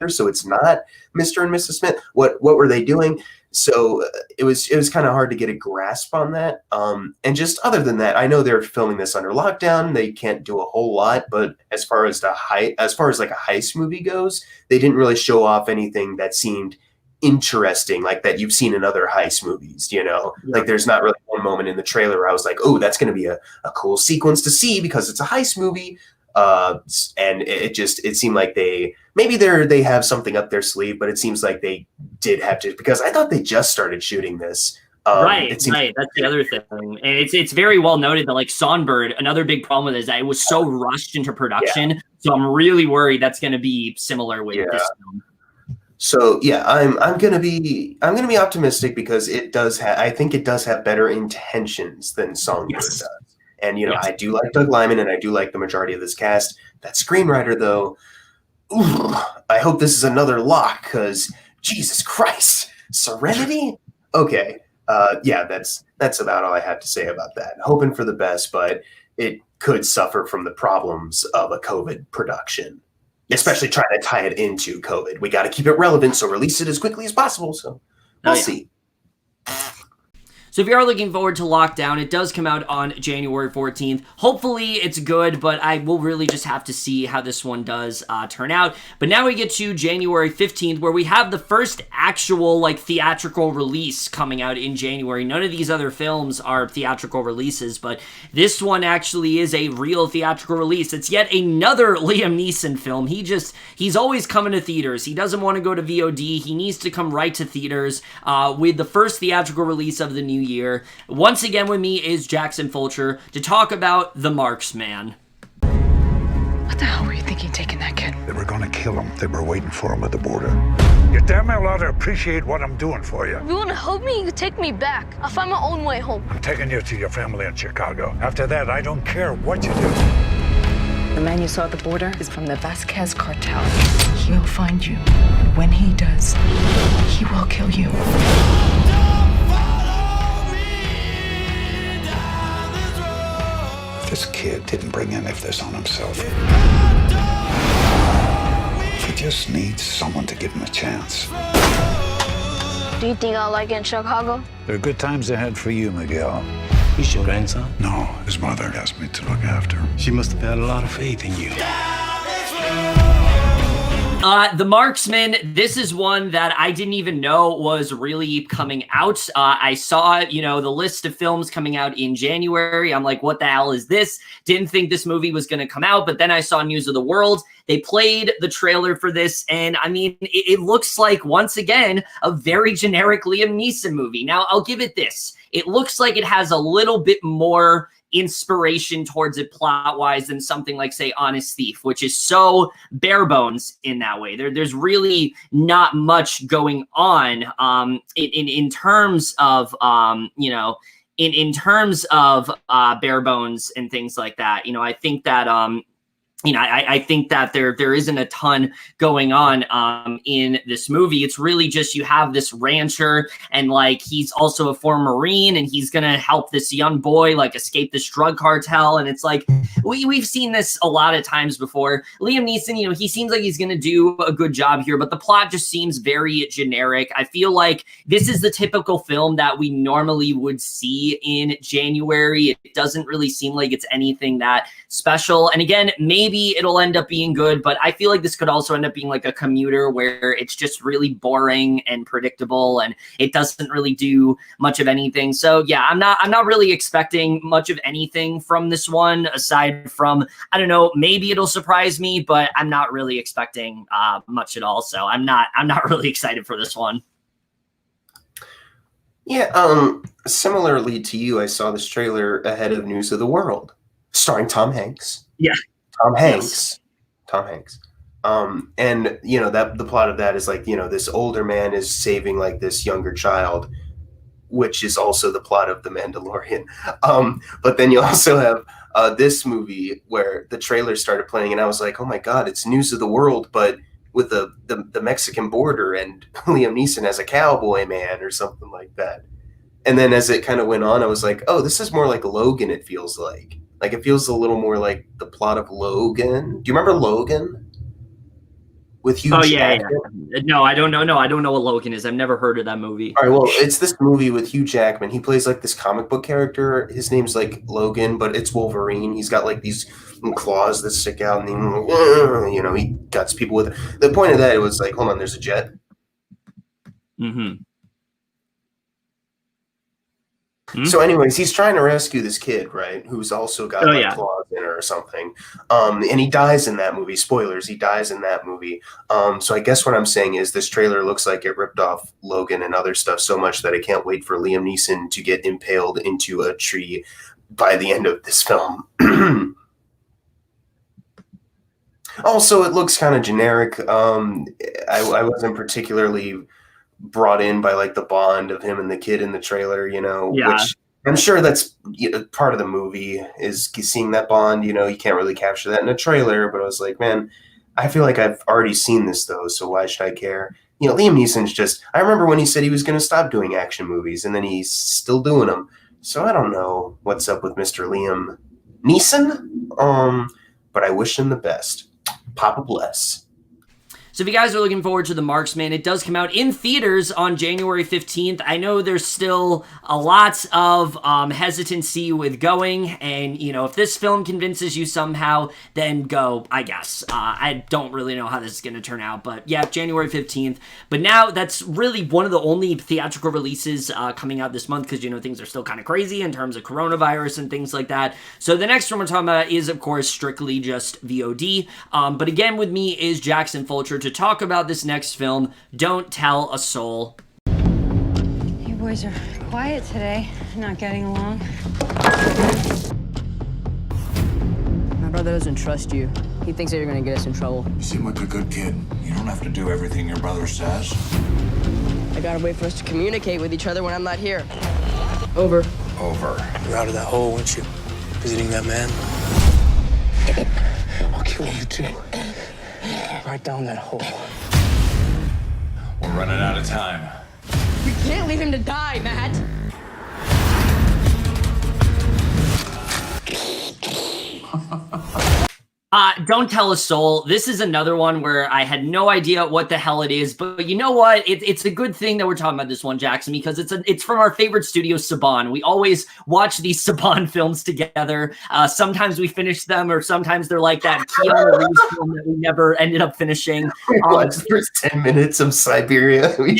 So it's not Mr. and Mrs. Smith. What were they doing? So it was kind of hard to get a grasp on that. And just other than that, I know they're filming this under lockdown. They can't do a whole lot, but as far as like a heist movie goes, they didn't really show off anything that seemed interesting, like that you've seen in other heist movies, you know? Like there's not really one moment in the trailer where I was like, oh, that's going to be a cool sequence to see because it's a heist movie. And it seemed like they have something up their sleeve, but it seems like they did have to, because I thought they just started shooting this. Right. That's the other thing. And it's very well noted that like Songbird, another big problem with it is that it was so rushed into production. Yeah. So I'm really worried that's going to be similar with this film. So yeah, I'm gonna be optimistic because I think it does have better intentions than Songbird does. And you know, I do like Doug Liman and I do like the majority of this cast. That screenwriter though, I hope this is another lock because Jesus Christ, Serenity? Okay. That's about all I have to say about that. Hoping for the best, but it could suffer from the problems of a COVID production. Especially trying to tie it into COVID. We got to keep it relevant, so release it as quickly as possible. So we'll see. So if you are looking forward to Lockdown, it does come out on January 14th. Hopefully it's good, but I will really just have to see how this one does turn out. But now we get to January 15th, where we have the first actual like theatrical release coming out in January. None of these other films are theatrical releases, but this one actually is a real theatrical release. It's yet another Liam Neeson film. He's always coming to theaters. He doesn't want to go to VOD. He needs to come right to theaters with the first theatrical release of the new year. Once again with me is Jackson Fulcher to talk about The Marksman. What the hell were you thinking taking that kid? They were gonna kill him. They were waiting for him at the border. You damn well ought to appreciate what I'm doing for you. If you want to help me, you take me back. I'll find my own way home. I'm taking you to your family in Chicago. After that, I don't care what you do. The man you saw at the border is from the Vasquez cartel. He'll find you. When he does, he will kill you. This kid didn't bring any of this on himself. He just needs someone to give him a chance. Do you think I'll like it in Chicago? There are good times ahead for you, Miguel. He's your grandson? No, his mother asked me to look after him. She must have had a lot of faith in you. The Marksman, this is one that I didn't even know was really coming out. I saw, the list of films coming out in January. I'm like, what the hell is this? Didn't think this movie was going to come out, but then I saw News of the World. They played the trailer for this, and I mean, it looks like, once again, a very generic Liam Neeson movie. Now, I'll give it this. It looks like it has a little bit more inspiration towards it plot-wise than something like, say, Honest Thief, which is so bare bones in that way. There's really not much going on in terms of in terms of bare bones and things like that. I think that I think that there isn't a ton going on in this movie. It's really just you have this rancher, and like he's also a former Marine, and he's gonna help this young boy like escape this drug cartel. And it's like we've seen this a lot of times before. Liam Neeson, he seems like he's gonna do a good job here, but the plot just seems very generic. I feel like this is the typical film that we normally would see in January. It doesn't really seem like it's anything that special. And again, maybe it'll end up being good, but I feel like this could also end up being like a Commuter, where it's just really boring and predictable, and it doesn't really do much of anything. So yeah, I'm not really expecting much of anything from this one, aside from, I don't know, maybe it'll surprise me, but I'm not really expecting much at all. So I'm not really excited for this one. Yeah, similarly to you, I saw this trailer ahead of News of the World, starring Tom Hanks. Yeah. Tom Hanks. And that the plot of that is like, this older man is saving like this younger child, which is also the plot of The Mandalorian. But then you also have this movie where the trailer started playing, and I was like, oh my God, it's News of the World, but with the Mexican border and Liam Neeson as a cowboy man or something like that. And then as it kind of went on, I was like, oh, this is more like Logan, it feels like. Like, it feels a little more like the plot of Logan. Do you remember Logan? With Hugh Jackman? Yeah. No, I don't know. No, I don't know what Logan is. I've never heard of that movie. All right, well, it's this movie with Hugh Jackman. He plays like this comic book character. His name's like Logan, but it's Wolverine. He's got like these claws that stick out, and he guts people with it. The point of that, it was like, hold on, there's a jet. Mm-hmm. So anyways, he's trying to rescue this kid, right, who's also got claws in her or something. And he dies in that movie. Spoilers, he dies in that movie. So I guess what I'm saying is this trailer looks like it ripped off Logan and other stuff so much that I can't wait for Liam Neeson to get impaled into a tree by the end of this film. Also, it looks kind of generic. I wasn't particularly brought in by like the bond of him and the kid in the trailer, which I'm sure that's part of the movie is seeing that bond. You can't really capture that in a trailer, but I was like, man, I feel like I've already seen this though, so why should I care? Liam Neeson's just, I remember when he said he was going to stop doing action movies, and then he's still doing them. So I don't know what's up with Mr. Liam Neeson, but I wish him the best. Papa bless. So if you guys are looking forward to The Marksman, it does come out in theaters on January 15th. I know there's still a lot of hesitancy with going, and, if this film convinces you somehow, then go, I guess. I don't really know how this is going to turn out, but yeah, January 15th. But now that's really one of the only theatrical releases coming out this month, because, things are still kind of crazy in terms of coronavirus and things like that. So the next one we're talking about is, of course, strictly just VOD. But again, with me is Jackson Fulcher to talk about this next film, Don't Tell a Soul. You boys are quiet today, not getting along. My brother doesn't trust you. He thinks that you're gonna get us in trouble. You seem like a good kid. You don't have to do everything your brother says. I gotta wait for us to communicate with each other when I'm not here. Over. You're out of that hole, weren't you? Visiting that man? I'll kill you too. Right down that hole. We're running out of time. We can't leave him to die, Matt! Don't Tell a Soul. This is another one where I had no idea what the hell it is, but you know what? It's a good thing that we're talking about this one, Jackson, because it's from our favorite studio, Saban. We always watch these Saban films together. Sometimes we finish them, or sometimes they're like that Keanu Reeves film that we never ended up finishing. Watch the first 10 minutes of Siberia. We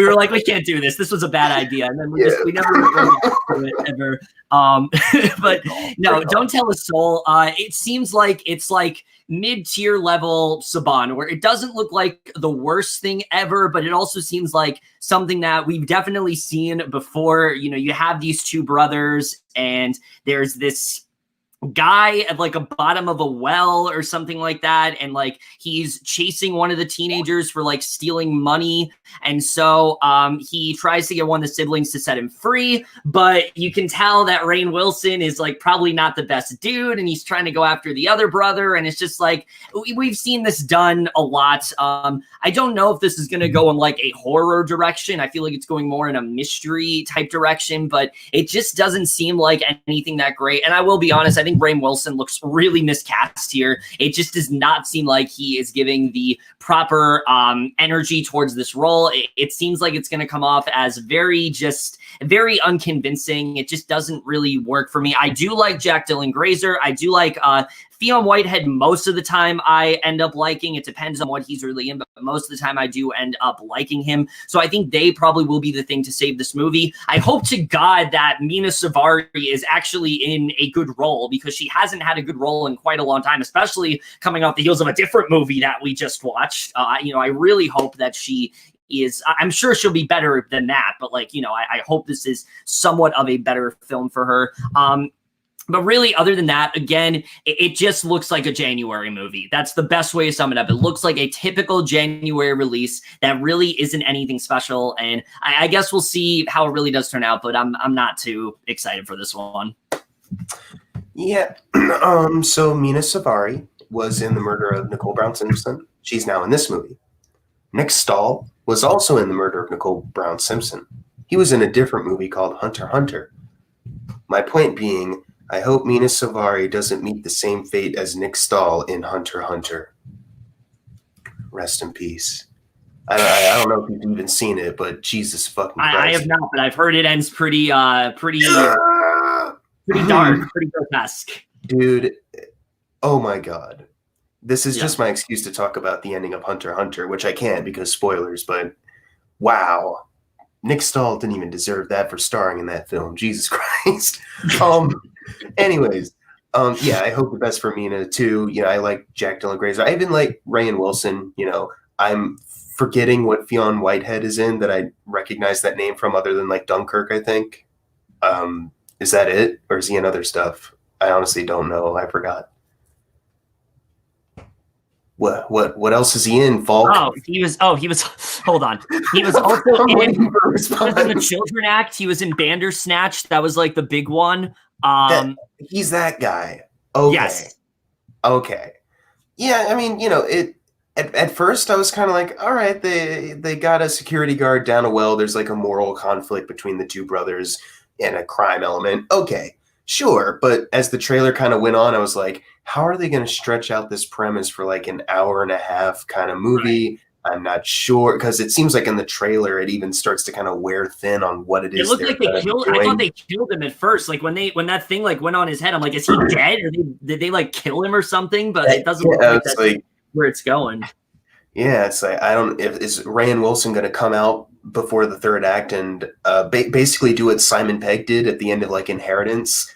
were like, we can't do this. This was a bad idea, and then we never do it ever. But no, Don't Tell a Soul. It seems like it's like mid-tier level Saban, where it doesn't look like the worst thing ever, but it also seems like something that we've definitely seen before. You know, you have these two brothers, and there's this guy at like a bottom of a well or something like that, and like he's chasing one of the teenagers for like stealing money, and so he tries to get one of the siblings to set him free, but you can tell that Rainn Wilson is like probably not the best dude, and he's trying to go after the other brother, and it's just like we've seen this done a lot. I don't know if this is going to go in like a horror direction. I feel like it's going more in a mystery type direction, but it just doesn't seem like anything that great. And I will be honest, I think Rainn Wilson looks really miscast here. It just does not seem like he is giving the proper energy towards this role. It seems like it's going to come off as very unconvincing. It just doesn't really work for me. I do like Jack Dylan Grazer. I do like Fionn Whitehead most of the time I end up liking. It depends on what he's really in, but most of the time I do end up liking him. So I think they probably will be the thing to save this movie. I hope to God that Mina Savari is actually in a good role, because she hasn't had a good role in quite a long time, especially coming off the heels of a different movie that we just watched. I really hope that she is. I'm sure she'll be better than that, but I hope this is somewhat of a better film for her. But really, other than that, again, it just looks like a January movie. That's the best way to sum it up. It looks like a typical January release that really isn't anything special. And I guess we'll see how it really does turn out, but I'm not too excited for this one. Yeah. So Mina Savari was in The Murder of Nicole Brown Simpson. She's now in this movie. Nick Stahl was also in The Murder of Nicole Brown Simpson. He was in a different movie called Hunter x Hunter. My point being, I hope Mina Savari doesn't meet the same fate as Nick Stahl in Hunter x Hunter. Rest in peace. I don't know if you've even seen it, but Jesus fucking Christ. I have not, but I've heard it ends pretty dark, pretty grotesque. Dude, oh my God. This is just my excuse to talk about the ending of Hunter x Hunter, which I can't because spoilers, but wow. Nick Stahl didn't even deserve that for starring in that film. Jesus Christ. Anyways, I hope the best for Mina too. I like Jack Dylan Grazer. I even like Rainn Wilson. I'm forgetting what Fionn Whitehead is in that I recognize that name from, other than like Dunkirk, I think. Is that it? Or is he in other stuff? I honestly don't know. I forgot. What else is he in, Falk? He was hold on. He was also in the Children Act. He was in Bandersnatch. That was like the big one. He's that guy. Okay. Yes. Okay. Yeah, I mean, at first I was kind of like, all right, they got a security guard down a well. There's like a moral conflict between the two brothers and a crime element. Okay, sure. But as the trailer kind of went on, I was like, how are they going to stretch out this premise for like an hour and a half kind of movie? Right. I'm not sure, because it seems like in the trailer it even starts to kind of wear thin on what it is. It looked like they killed. I thought they killed him at first. Like when that thing like went on his head, I'm like, is he dead? Or did they like kill him or something? But it doesn't look like that's like where it's going. Yeah, it's like is Rainn Wilson going to come out before the third act and basically do what Simon Pegg did at the end of like Inheritance?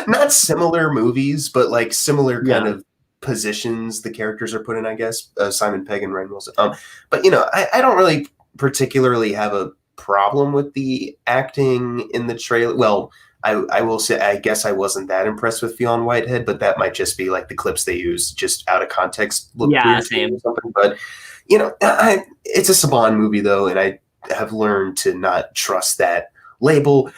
Not similar movies, but like similar kind of positions the characters are put in, I guess. Simon Pegg and Rainn Wilson. But I don't really particularly have a problem with the acting in the trailer. Well, I will say, I guess I wasn't that impressed with Fionn Whitehead, but that might just be like the clips they use just out of context. Look weird same. Or something. But it's a Saban movie though, and I have learned to not trust that label.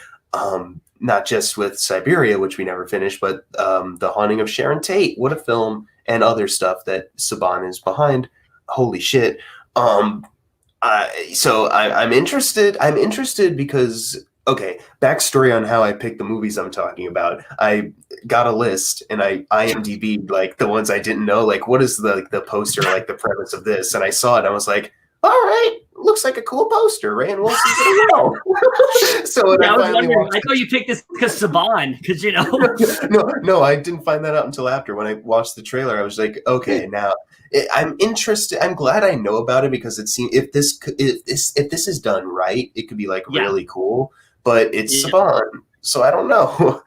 Not just with Siberia, which we never finished, but The Haunting of Sharon Tate. What a film, and other stuff that Saban is behind. Holy shit. So I'm interested. I'm interested because okay, backstory on how I picked the movies I'm talking about. I got a list and I IMDb'd like the ones I didn't know, like what is the poster, like the premise of this, and I saw it and I was like, all right, looks like a cool poster. Rainn Wilson's gonna know. So yeah, I thought you picked this because Saban, because no, I didn't find that out until after. When I watched the trailer, I was like, okay, now I'm interested. I'm glad I know about it because it seems if this is done right, it could be like really cool. But it's Saban, so I don't know.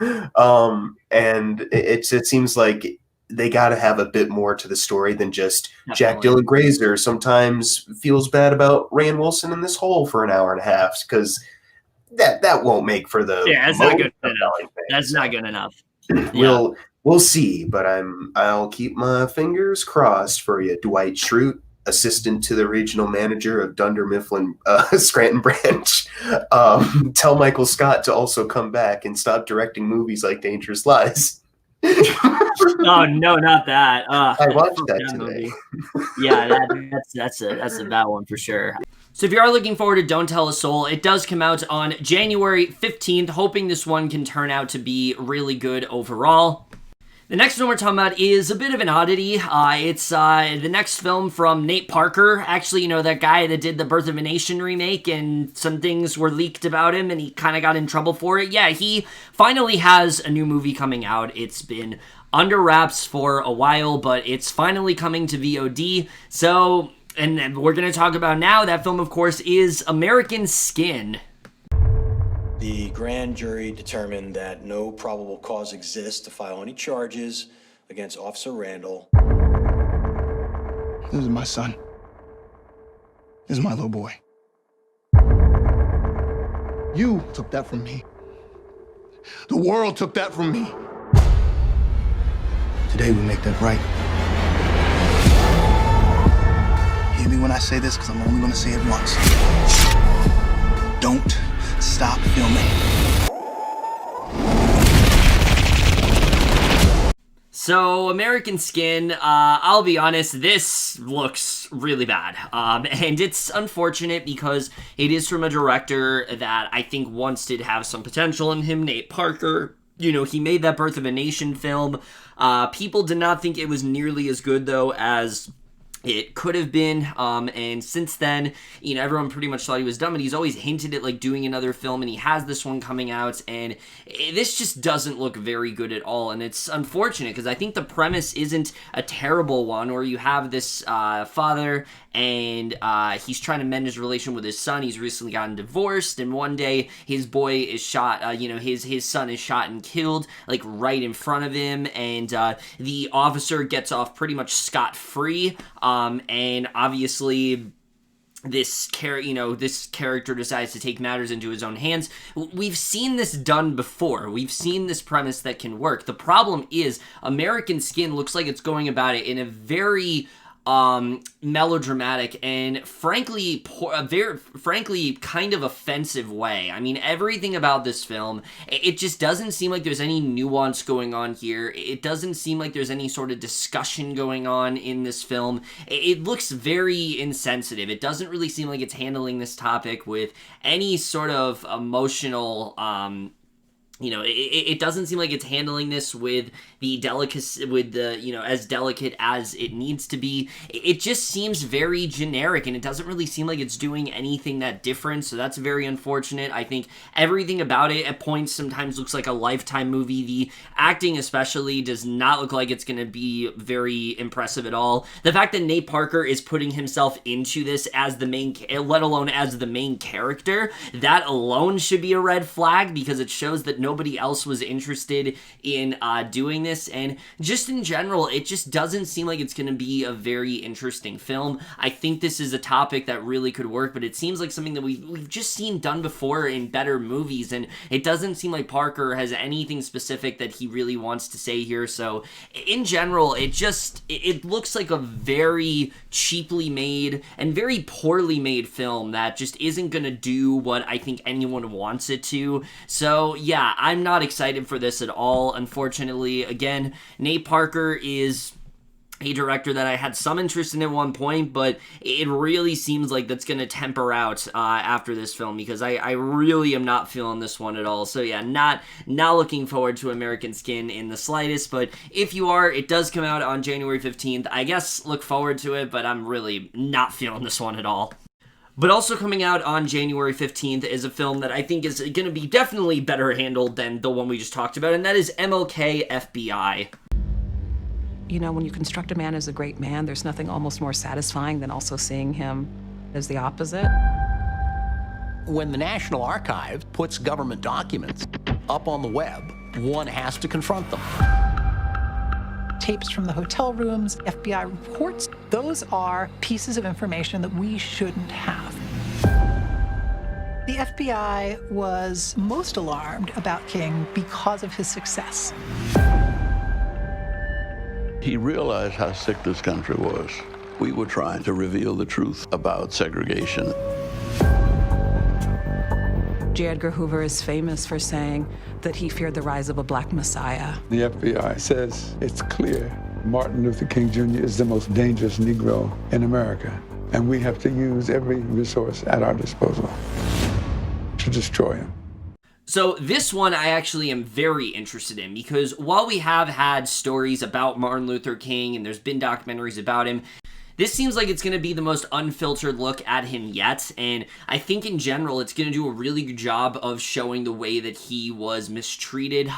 And it seems like they got to have a bit more to the story than just Jack Dylan Grazer sometimes feels bad about Rainn Wilson in this hole for an hour and a half, because that won't make for the that's not good enough. That's not good enough. We'll see, but I'll keep my fingers crossed for you, Dwight Schrute, assistant to the regional manager of Dunder Mifflin Scranton branch. Tell Michael Scott to also come back and stop directing movies like Dangerous Lies. Oh no, not that. I watched that today. Yeah, that's a bad one for sure. So if you are looking forward to Don't Tell a Soul, it does come out on January 15th, hoping this one can turn out to be really good overall. The next one we're talking about is a bit of an oddity. It's the next film from Nate Parker. Actually, that guy that did the Birth of a Nation remake, and some things were leaked about him, and he kind of got in trouble for it. Yeah, he finally has a new movie coming out. It's been under wraps for a while, but it's finally coming to VOD. So, and we're going to talk about now, that film, of course, is American Skin. The grand jury determined that no probable cause exists to file any charges against Officer Randall. This is my son. This is my little boy. You took that from me. The world took that from me. Today we make that right. Hear me when I say this, because I'm only going to say it once. Don't stop filming. So, American Skin, I'll be honest, this looks really bad. And it's unfortunate because it is from a director that I think once did have some potential in him, Nate Parker. He made that Birth of a Nation film. People did not think it was nearly as good, though, as it could have been, and since then, everyone pretty much thought he was done, but he's always hinted at, doing another film, and he has this one coming out, and this just doesn't look very good at all, and it's unfortunate, because I think the premise isn't a terrible one, where you have this father, and he's trying to mend his relation with his son. He's recently gotten divorced, and one day, his boy is shot, his son is shot and killed, right in front of him, and the officer gets off pretty much scot-free, and obviously this character decides to take matters into his own hands. We've seen this done before. We've seen this premise that can work. The problem is American Skin looks like it's going about it in a very melodramatic and frankly kind of offensive way. I mean, everything about this film, it just doesn't seem like there's any nuance going on here. It doesn't seem like there's any sort of discussion going on in this film. It looks very insensitive. It doesn't really seem like it's handling this topic with any sort of emotional it doesn't seem like it's handling this with the delicacy, with the, as delicate as it needs to be. It just seems very generic, and it doesn't really seem like it's doing anything that different, so that's very unfortunate. I think everything about it at points sometimes looks like a Lifetime movie. The acting especially does not look like it's going to be very impressive at all. The fact that Nate Parker is putting himself into this as the main, let alone as the main character, that alone should be a red flag, because it shows that nobody else was interested in doing this, and just in general, it just doesn't seem like it's going to be a very interesting film. I think this is a topic that really could work, but it seems like something that we've just seen done before in better movies, and it doesn't seem like Parker has anything specific that he really wants to say here. So in general, it looks like a very cheaply made and very poorly made film that just isn't going to do what I think anyone wants it to. So yeah, I'm not excited for this at all, unfortunately. Again, Nate Parker is a director that I had some interest in at one point, but it really seems like that's going to temper out after this film, because I really am not feeling this one at all. So yeah, not looking forward to American Skin in the slightest, but if you are, it does come out on January 15th. I guess look forward to it, but I'm really not feeling this one at all. But also coming out on January 15th is a film that I think is going to be definitely better handled than the one we just talked about, and that is MLK FBI. You know, when you construct a man as a great man, there's nothing almost more satisfying than also seeing him as the opposite. When the National Archives puts government documents up on the web, one has to confront them. Tapes from the hotel rooms, FBI reports, those are pieces of information that we shouldn't have. The FBI was most alarmed about King because of his success. He realized how sick this country was. We were trying to reveal the truth about segregation. J. Edgar Hoover is famous for saying that he feared the rise of a black messiah. The FBI says it's clear Martin Luther King Jr. is the most dangerous Negro in America, and we have to use every resource at our disposal to destroy him. So this one I actually am very interested in, because while we have had stories about Martin Luther King and there's been documentaries about him, this seems like it's going to be the most unfiltered look at him yet, and I think in general it's going to do a really good job of showing the way that he was mistreated,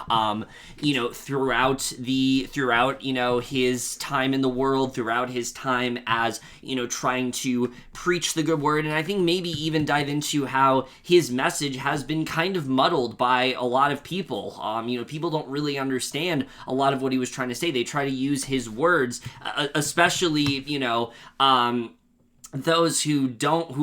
you know, throughout his time in the world, throughout his time as, you know, trying to preach the good word, and I think maybe even dive into how his message has been kind of muddled by a lot of people. You know, people don't really understand a lot of what he was trying to say. They try to use his words, especially, you know, those who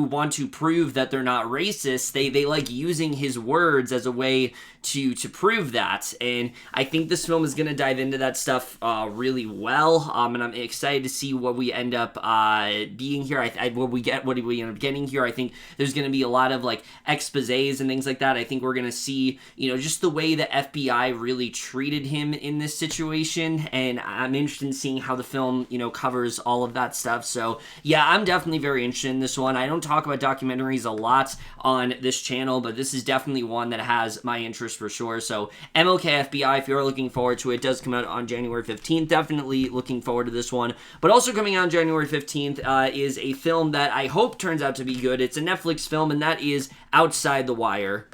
want to prove that they're not racist, they like using his words as a way to prove that, and I think this film is going to dive into that stuff really well, and I'm excited to see what we end up being here. What we end up getting here. I think there's going to be a lot of like exposés and things like that. I think we're going to see, you know, just the way the FBI really treated him in this situation, and I'm interested in seeing how the film, you know, covers all of that stuff. So yeah, I'm definitely very interested in this one. I don't talk about documentaries a lot on this channel, but this is definitely one that has my interest for sure. So MLK FBI, if you're looking forward to it, does come out on January 15th. Definitely looking forward to this one. But also coming out on January 15th is a film that I hope turns out to be good. It's a Netflix film, and that is Outside the Wire.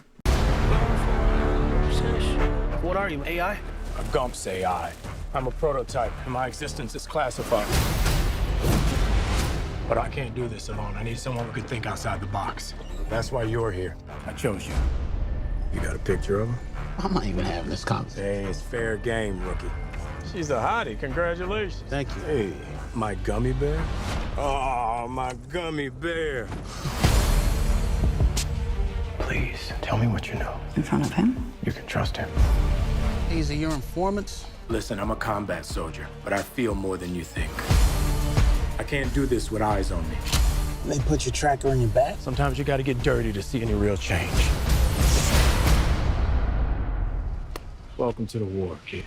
What are you, AI? A Gump's AI. I'm a prototype, and my existence is classified. But I can't do this alone. I need someone who could think outside the box. That's why you're here. I chose you. You got a picture of her? I'm not even having this conversation. Hey, it's fair game, rookie. She's a hottie. Congratulations. Thank you. Hey, my gummy bear? Oh, my gummy bear. Please, tell me what you know. In front of him? You can trust him. These are your informants? Listen, I'm a combat soldier, but I feel more than you think. I can't do this with eyes on me. They put your tracker on your back? Sometimes you gotta get dirty to see any real change. Welcome to the war, kid.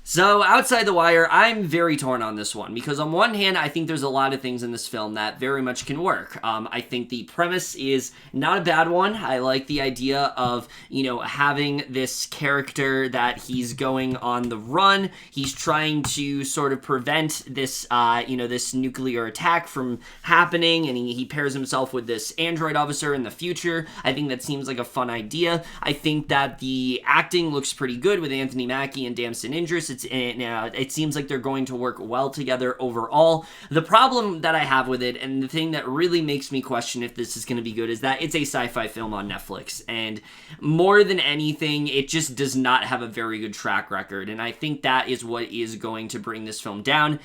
So, Outside the Wire, I'm very torn on this one, because on one hand, I think there's a lot of things in this film that very much can work. I think the premise is not a bad one. I like the idea of, you know, having this character that he's going on the run. He's trying to sort of prevent this, you know, this nuclear attack from happening, and he pairs himself with this android officer in the future. I think that seems like a fun idea. I think that the acting looks pretty good with Anthony Mackie and Damson Idris. It seems like they're going to work well together overall. The problem that I have with it, and the thing that really makes me question if this is going to be good, is that it's a sci-fi film on Netflix, and more than anything, it just does not have a very good track record, and I think that is what is going to bring this film down.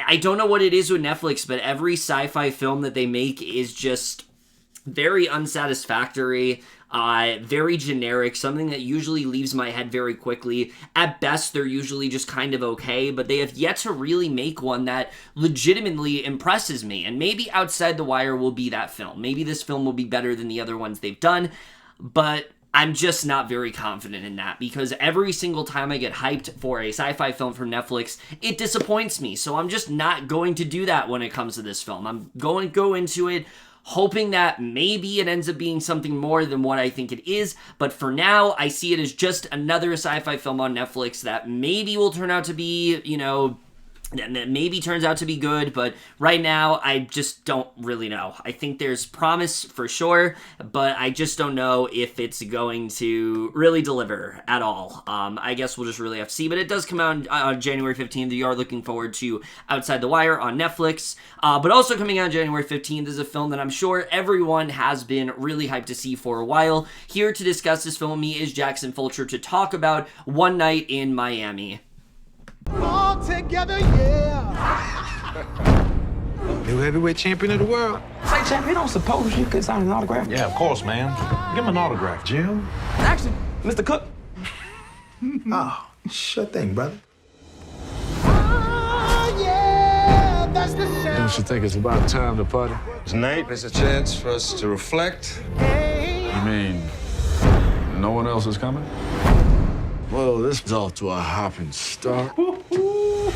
I don't know what it is with Netflix, but every sci-fi film that they make is just very unsatisfactory, very generic, something that usually leaves my head very quickly. At best, they're usually just kind of okay, but they have yet to really make one that legitimately impresses me, and maybe Outside the Wire will be that film. Maybe this film will be better than the other ones they've done, but I'm just not very confident in that, because every single time I get hyped for a sci-fi film from Netflix, it disappoints me. So I'm just not going to do that when it comes to this film. I'm going to go into it hoping that maybe it ends up being something more than what I think it is. But for now, I see it as just another sci-fi film on Netflix that maybe will turn out to be, you know, that maybe turns out to be good, but right now, I just don't really know. I think there's promise for sure, but I just don't know if it's going to really deliver at all. I guess we'll just really have to see, but it does come out on January 15th. You are looking forward to Outside the Wire on Netflix, but also coming out January 15th is a film that I'm sure everyone has been really hyped to see for a while. Here to discuss this film with me is Jackson Fulcher to talk about One Night in Miami. All together, yeah. New heavyweight champion of the world. Say, champ, you don't suppose you could sign an autograph? Yeah, of course, man. Give him an autograph, Jim. Actually, Mr. Cook. Oh, sure thing, brother. Oh, yeah, that's the sound. Don't you think it's about time to party? Tonight is a chance for us to reflect. You mean no one else is coming? Well, this is off to a hopping start.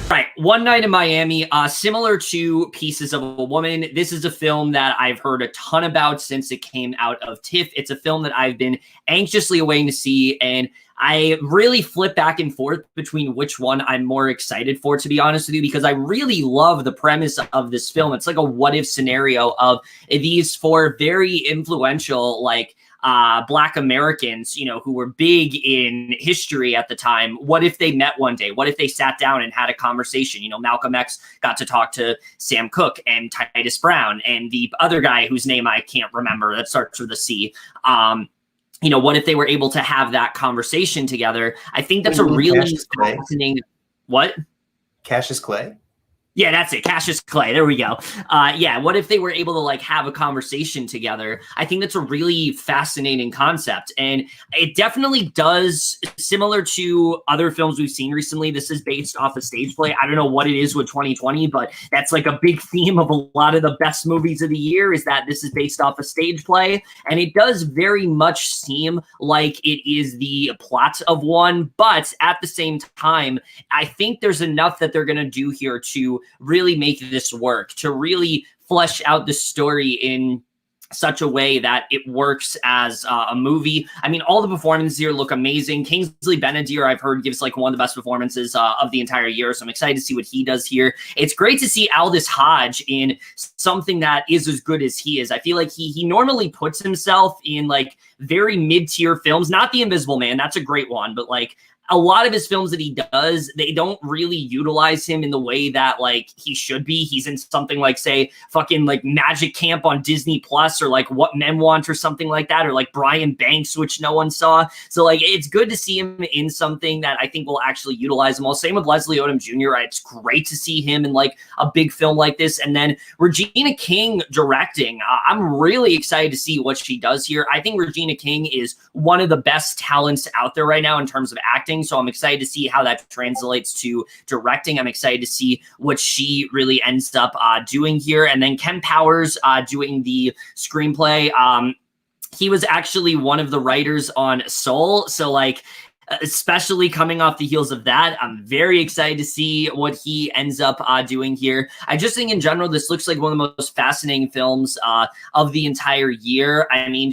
Right, One Night in Miami, similar to Pieces of a Woman, this is a film that I've heard a ton about since it came out of TIFF. It's a film that I've been anxiously awaiting to see, and I really flip back and forth between which one I'm more excited for, to be honest with you, because I really love the premise of this film. It's like a what-if scenario of these four very influential, like, Black Americans, you know, who were big in history at the time. What if they met one day? What if they sat down and had a conversation? You know, Malcolm X got to talk to Sam Cooke and Titus Brown and the other guy whose name I can't remember that starts with a C. You know, what if they were able to have that conversation together? I think that's a really fascinating. What? Cassius Clay? Yeah, that's it. Cassius Clay. There we go. Yeah, what if they were able to like have a conversation together? I think that's a really fascinating concept. And it definitely does, similar to other films we've seen recently, this is based off a stage play. I don't know what it is with 2020, but that's like a big theme of a lot of the best movies of the year is that this is based off a stage play. And it does very much seem like it is the plot of one, but at the same time, I think there's enough that they're going to do here to really make this work, to really flesh out the story in such a way that it works as a movie. I mean, all the performances here look amazing. Kingsley Benadir, I've heard, gives like one of the best performances of the entire year, so I'm excited to see what he does here. It's great to see Aldous Hodge in something that is as good as he is. I feel like he normally puts himself in like very mid-tier films, not The Invisible Man, that's a great one, but like a lot of his films that he does, they don't really utilize him in the way that like he should be. He's in something like, say, fucking like Magic Camp on Disney Plus, or like What Men Want or something like that, or like Brian Banks, which no one saw. So like it's good to see him in something that I think will actually utilize him all. Same with Leslie Odom Jr. It's great to see him in like a big film like this. And then Regina King directing. I'm really excited to see what she does here. I think Regina King is one of the best talents out there right now in terms of acting. So I'm excited to see how that translates to directing. I'm excited to see what she really ends up doing here. And then Ken Powers doing the screenplay. He was actually one of the writers on Soul. So like, especially coming off the heels of that, I'm very excited to see what he ends up doing here. I just think in general, this looks like one of the most fascinating films of the entire year. I mean,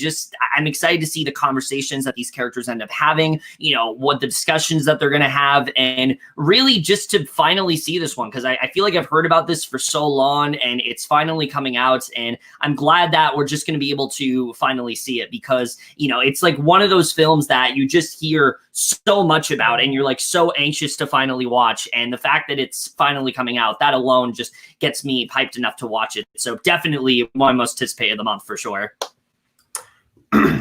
I'm excited to see the conversations that these characters end up having, you know, what the discussions that they're going to have, and really just to finally see this one, because I feel like I've heard about this for so long and it's finally coming out, and I'm glad that we're just going to be able to finally see it, because, you know, it's like one of those films that you just hear so much about and you're like so anxious to finally watch, and the fact that it's finally coming out, that alone just gets me hyped enough to watch it. So definitely one of my most anticipated of the month for sure.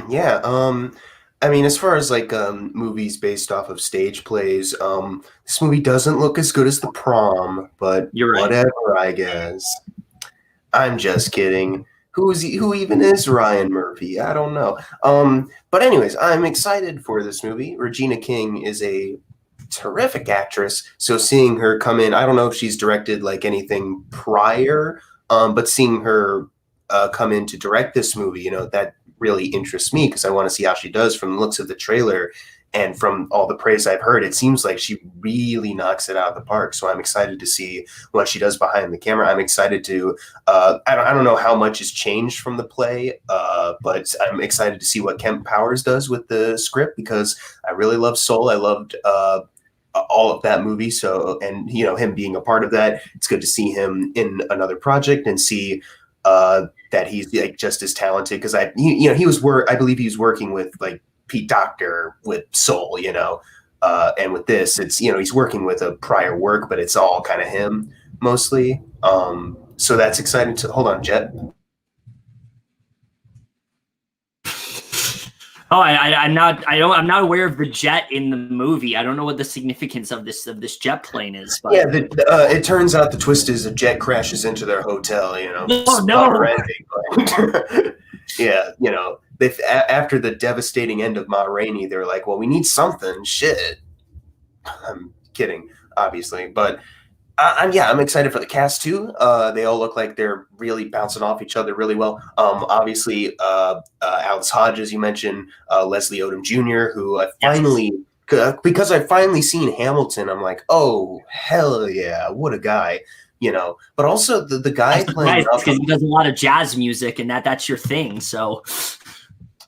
Yeah, I mean, as far as like movies based off of stage plays, this movie doesn't look as good as The Prom, but you're right. Whatever, I guess. I'm just kidding. Who even is Ryan Murphy? I don't know. But anyways, I'm excited for this movie. Regina King is a terrific actress, so seeing her come in, I don't know if she's directed like anything prior, but seeing her come in to direct this movie, you know, that really interests me because I want to see how she does. From the looks of the trailer and from all the praise I've heard, it seems like she really knocks it out of the park. So I'm excited to see what she does behind the camera. I'm excited to, I don't know how much has changed from the play, but I'm excited to see what Kemp Powers does with the script because I really love Soul. I loved all of that movie. So, and him being a part of that, it's good to see him in another project and see that he's like just as talented. Because I believe he was working with like Pete Docter with Soul, and with this, it's he's working with a prior work, but it's all kind of him mostly. So that's exciting. To hold on, Jet. Oh, I'm not aware of the jet in the movie. I don't know what the significance of this jet plane is. But... Yeah, it turns out the twist is a jet crashes into their hotel. Oh no! Yeah, after the devastating end of Ma Rainey, they're like, well, we need something. Shit. I'm kidding, obviously, but I'm excited for the cast too. They all look like they're really bouncing off each other really well. Obviously, Alice Hodge, as you mentioned, Leslie Odom Jr., who I finally, because I've finally seen Hamilton, I'm like, oh hell yeah, what a guy, But also the guy playing because he does a lot of jazz music, and that's your thing. So,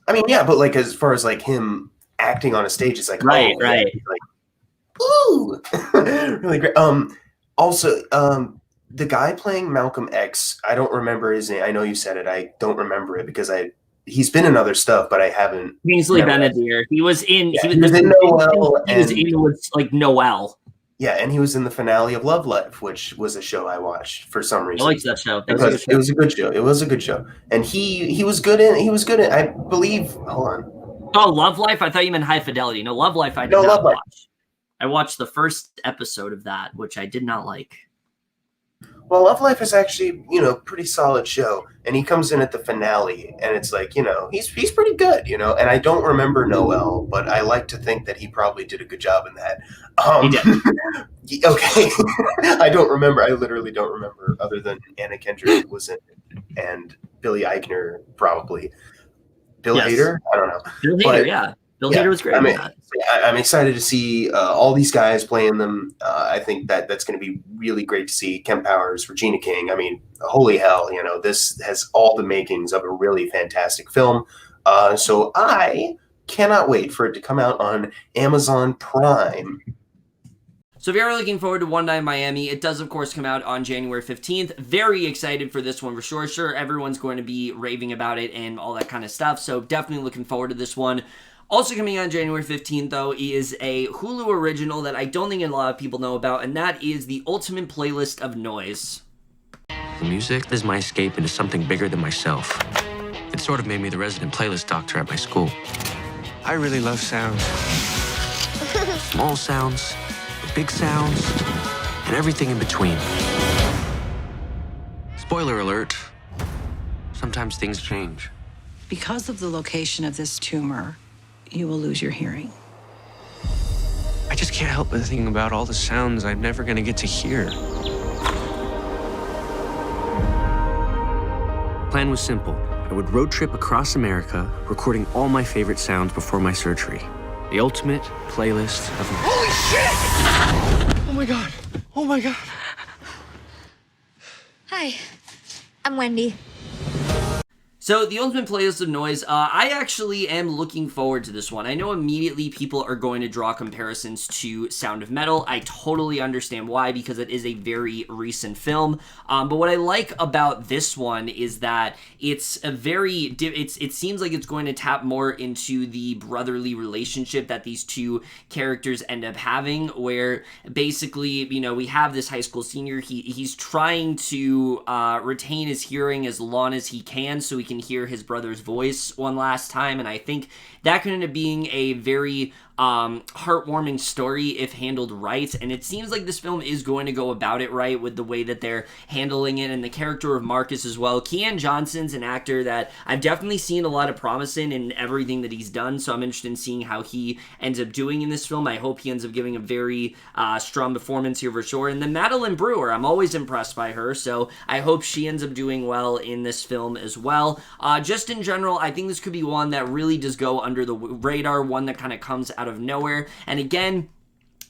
I mean, yeah, but like as far as like him acting on a stage, it's like right. Yeah, like, ooh, really great. Also, the guy playing Malcolm X, I don't remember his name. I know you said it. I don't remember it because he's been in other stuff, but I haven't. Kingsley Benadire. He was in. Yeah, he was in Noel. He was in like Noel. Yeah, and he was in the finale of Love Life, which was a show I watched for some reason. I liked that show. It was a good show. It was a good show, and he was good in. He was good in. I believe. Hold on. Oh, Love Life. I thought you meant High Fidelity. No, Love Life. I did not watch. I watched the first episode of that, which I did not like. Well, Love Life is actually, pretty solid show. And he comes in at the finale, and it's like, he's pretty good, And I don't remember Noel, but I like to think that he probably did a good job in that. He did. Okay. I don't remember. I literally don't remember, other than Anna Kendrick was in it, and Billy Eichner, probably. Bill Hader? I don't know. Bill Hader, yeah. Bill Hader was great. I'm excited to see all these guys playing them. I think that's going to be really great to see. Kemp Powers, Regina King. I mean, holy hell, this has all the makings of a really fantastic film. So I cannot wait for it to come out on Amazon Prime. So if you are looking forward to One Night in Miami, it does, of course, come out on January 15th. Very excited for this one for sure. Sure, everyone's going to be raving about it and all that kind of stuff. So definitely looking forward to this one. Also coming on January 15th, though, is a Hulu original that I don't think a lot of people know about, and that is The Ultimate Playlist of Noise. The music is my escape into something bigger than myself. It sort of made me the resident playlist doctor at my school. I really love sounds. Small sounds, big sounds, and everything in between. Spoiler alert, sometimes things change. Because of the location of this tumor, you will lose your hearing. I just can't help but thinking about all the sounds I'm never gonna get to hear. Plan was simple. I would road trip across America, recording all my favorite sounds before my surgery. The ultimate playlist of... Holy shit! Oh my god. Oh my god. Hi, I'm Wendy. So, The Ultimate Playlist of Noise, I actually am looking forward to this one. I know immediately people are going to draw comparisons to Sound of Metal. I totally understand why, because it is a very recent film. But what I like about this one is that it's a very... It seems like it's going to tap more into the brotherly relationship that these two characters end up having, where basically, we have this high school senior. He's trying to retain his hearing as long as he can so he can hear his brother's voice one last time, and I think that could end up being a very heartwarming story if handled right, and it seems like this film is going to go about it right with the way that they're handling it, and the character of Marcus as well. Keanu Johnson's an actor that I've definitely seen a lot of promise in everything that he's done, so I'm interested in seeing how he ends up doing in this film. I hope he ends up giving a very strong performance here for sure. And then Madeline Brewer, I'm always impressed by her, so I hope she ends up doing well in this film as well. Just in general, I think this could be one that really does go under the radar, one that kind of comes out of nowhere. And again,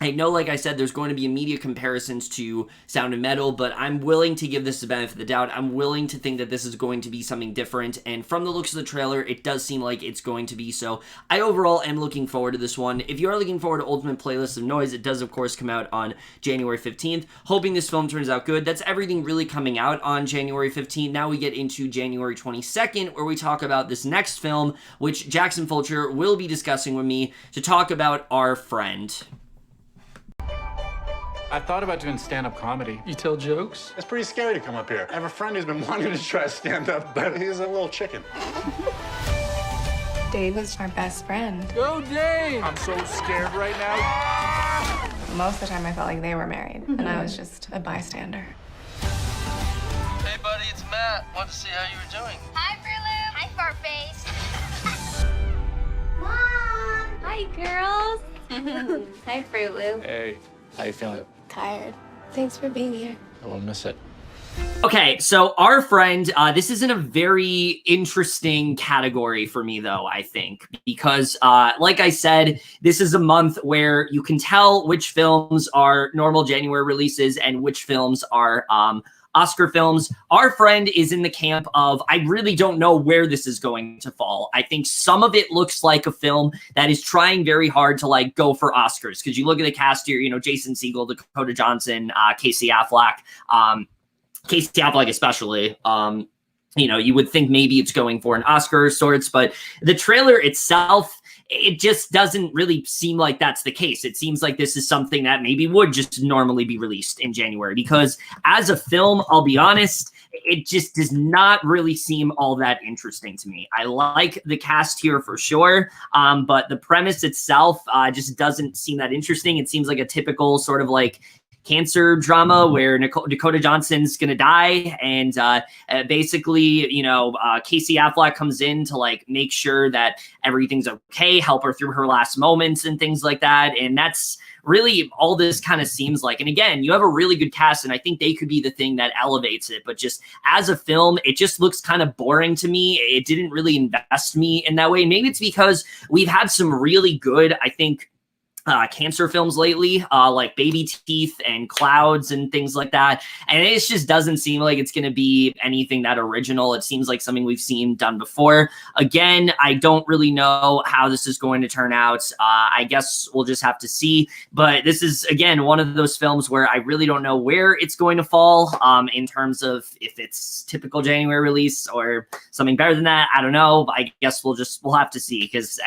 I know, like I said, there's going to be immediate comparisons to Sound of Metal, but I'm willing to give this the benefit of the doubt. I'm willing to think that this is going to be something different, and from the looks of the trailer, it does seem like it's going to be. So I overall am looking forward to this one. If you are looking forward to Ultimate Playlist of Noise, it does, of course, come out on January 15th. Hoping this film turns out good. That's everything really coming out on January 15th. Now we get into January 22nd, where we talk about this next film, which Jackson Fulcher will be discussing with me to talk about Our Friend. I thought about doing stand-up comedy. You tell jokes? It's pretty scary to come up here. I have a friend who's been wanting to try stand-up, but he's a little chicken. Dave was our best friend. Go Dave! I'm so scared right now. Most of the time I felt like they were married, and I was just a bystander. Hey buddy, it's Matt. Want to see how you were doing. Hi, Fruit Loop. Hi, Fartface. Mom. Hi, girls. Hi, Fruit Loop. Hey, how you feeling? Tired. Thanks for being here. I won't miss it. Okay, so Our Friend, this is in a very interesting category for me, though, I think, because, like I said, this is a month where you can tell which films are normal January releases and which films are Oscar films. Our Friend is in the camp of, I really don't know where this is going to fall. I think some of it looks like a film that is trying very hard to like go for Oscars, because you look at the cast here, you know, Jason Segel, Dakota Johnson, Casey Affleck, especially. You know, you would think maybe it's going for an Oscar of sorts, but the trailer itself, it just doesn't really seem like that's the case. It seems like this is something that maybe would just normally be released in January, because as a film, I'll be honest, it just does not really seem all that interesting to me. I like the cast here for sure, but the premise itself just doesn't seem that interesting. It seems like a typical sort of like cancer drama where Dakota Johnson's gonna die, and basically, you know, Casey Affleck comes in to like make sure that everything's okay, help her through her last moments and things like that, and that's really all this kind of seems like. And again, you have a really good cast, and I think they could be the thing that elevates it, but just as a film, it just looks kind of boring to me. It didn't really invest me in that way. Maybe it's because we've had some really good, I think, cancer films lately, like Baby Teeth and Clouds and things like that. And it just doesn't seem like it's going to be anything that original. It seems like something we've seen done before. Again, I don't really know how this is going to turn out. I guess we'll just have to see. But this is, again, one of those films where I really don't know where it's going to fall in terms of if it's typical January release or something better than that. I don't know. I guess we'll have to see, because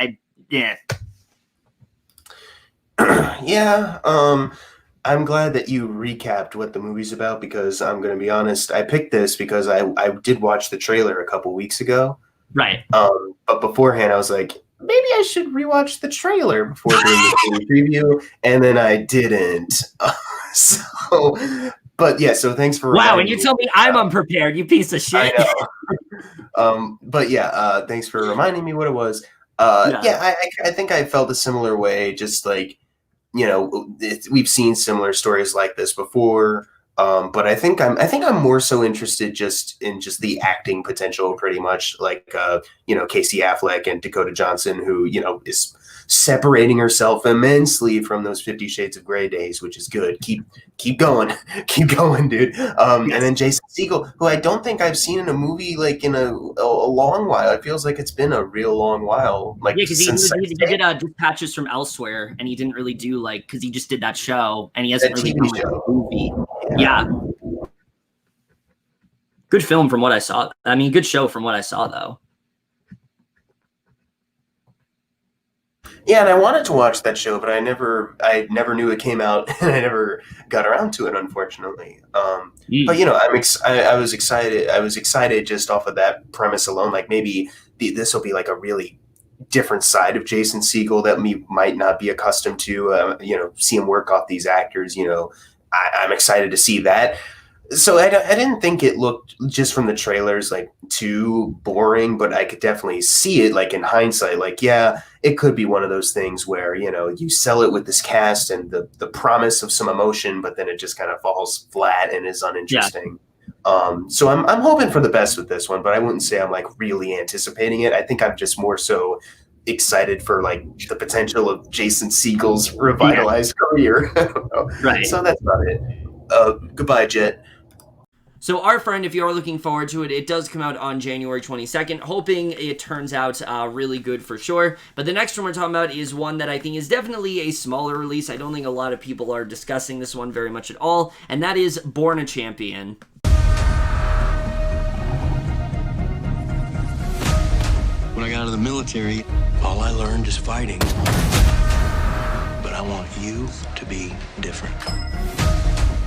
Yeah, I'm glad that you recapped what the movie's about, because I'm going to be honest, I picked this because I did watch the trailer a couple weeks ago. Right. But beforehand, I was like, maybe I should rewatch the trailer before doing the preview, and then I didn't. But yeah, so thanks for wow, and you tell me I'm unprepared, you piece of shit. I know. But yeah, thanks for reminding me what it was. I think I felt a similar way, just like, you know, we've seen similar stories like this before, but I think I'm more so interested just in the acting potential, pretty much, like you know, Casey Affleck and Dakota Johnson, who, you know, is separating herself immensely from those 50 Shades of Grey days, which is good. Keep going, dude. Yes. And then Jason Segel, who I don't think I've seen in a movie like in a long while. It feels like it's been a real long while. Like, yeah, because he did Dispatches from Elsewhere, and he didn't really do like, because he just did that show, and he hasn't really done a movie. Yeah. Good film from what I saw. I mean, good show from what I saw, though. Yeah, and I wanted to watch that show, but I never knew it came out, and I never got around to it, unfortunately. But you know, I was excited. I was excited just off of that premise alone. Like, maybe this will be like a really different side of Jason Segel that we might not be accustomed to. See him work off these actors. I'm excited to see that. So I didn't think it looked, just from the trailers, like too boring, but I could definitely see it, like in hindsight, like, yeah, it could be one of those things where, you sell it with this cast and the promise of some emotion, but then it just kind of falls flat and is uninteresting. Yeah. So I'm hoping for the best with this one, but I wouldn't say I'm like really anticipating it. I think I'm just more so excited for like the potential of Jason Segel's revitalized career. I don't know. Right. So that's about it. Goodbye, Jet. So Our Friend, if you are looking forward to it, it does come out on January 22nd, hoping it turns out really good for sure. But the next one we're talking about is one that I think is definitely a smaller release. I don't think a lot of people are discussing this one very much at all, and that is Born a Champion. When I got out of the military, all I learned is fighting. But I want you to be different.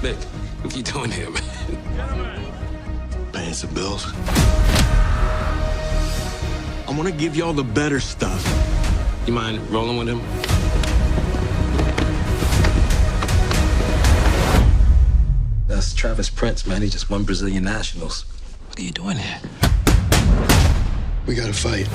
Nick, what are you doing here, man? Paying some bills. I want to give y'all the better stuff. You mind rolling with him? That's Travis Prince, man. He just won Brazilian Nationals. What are you doing here? We gotta fight.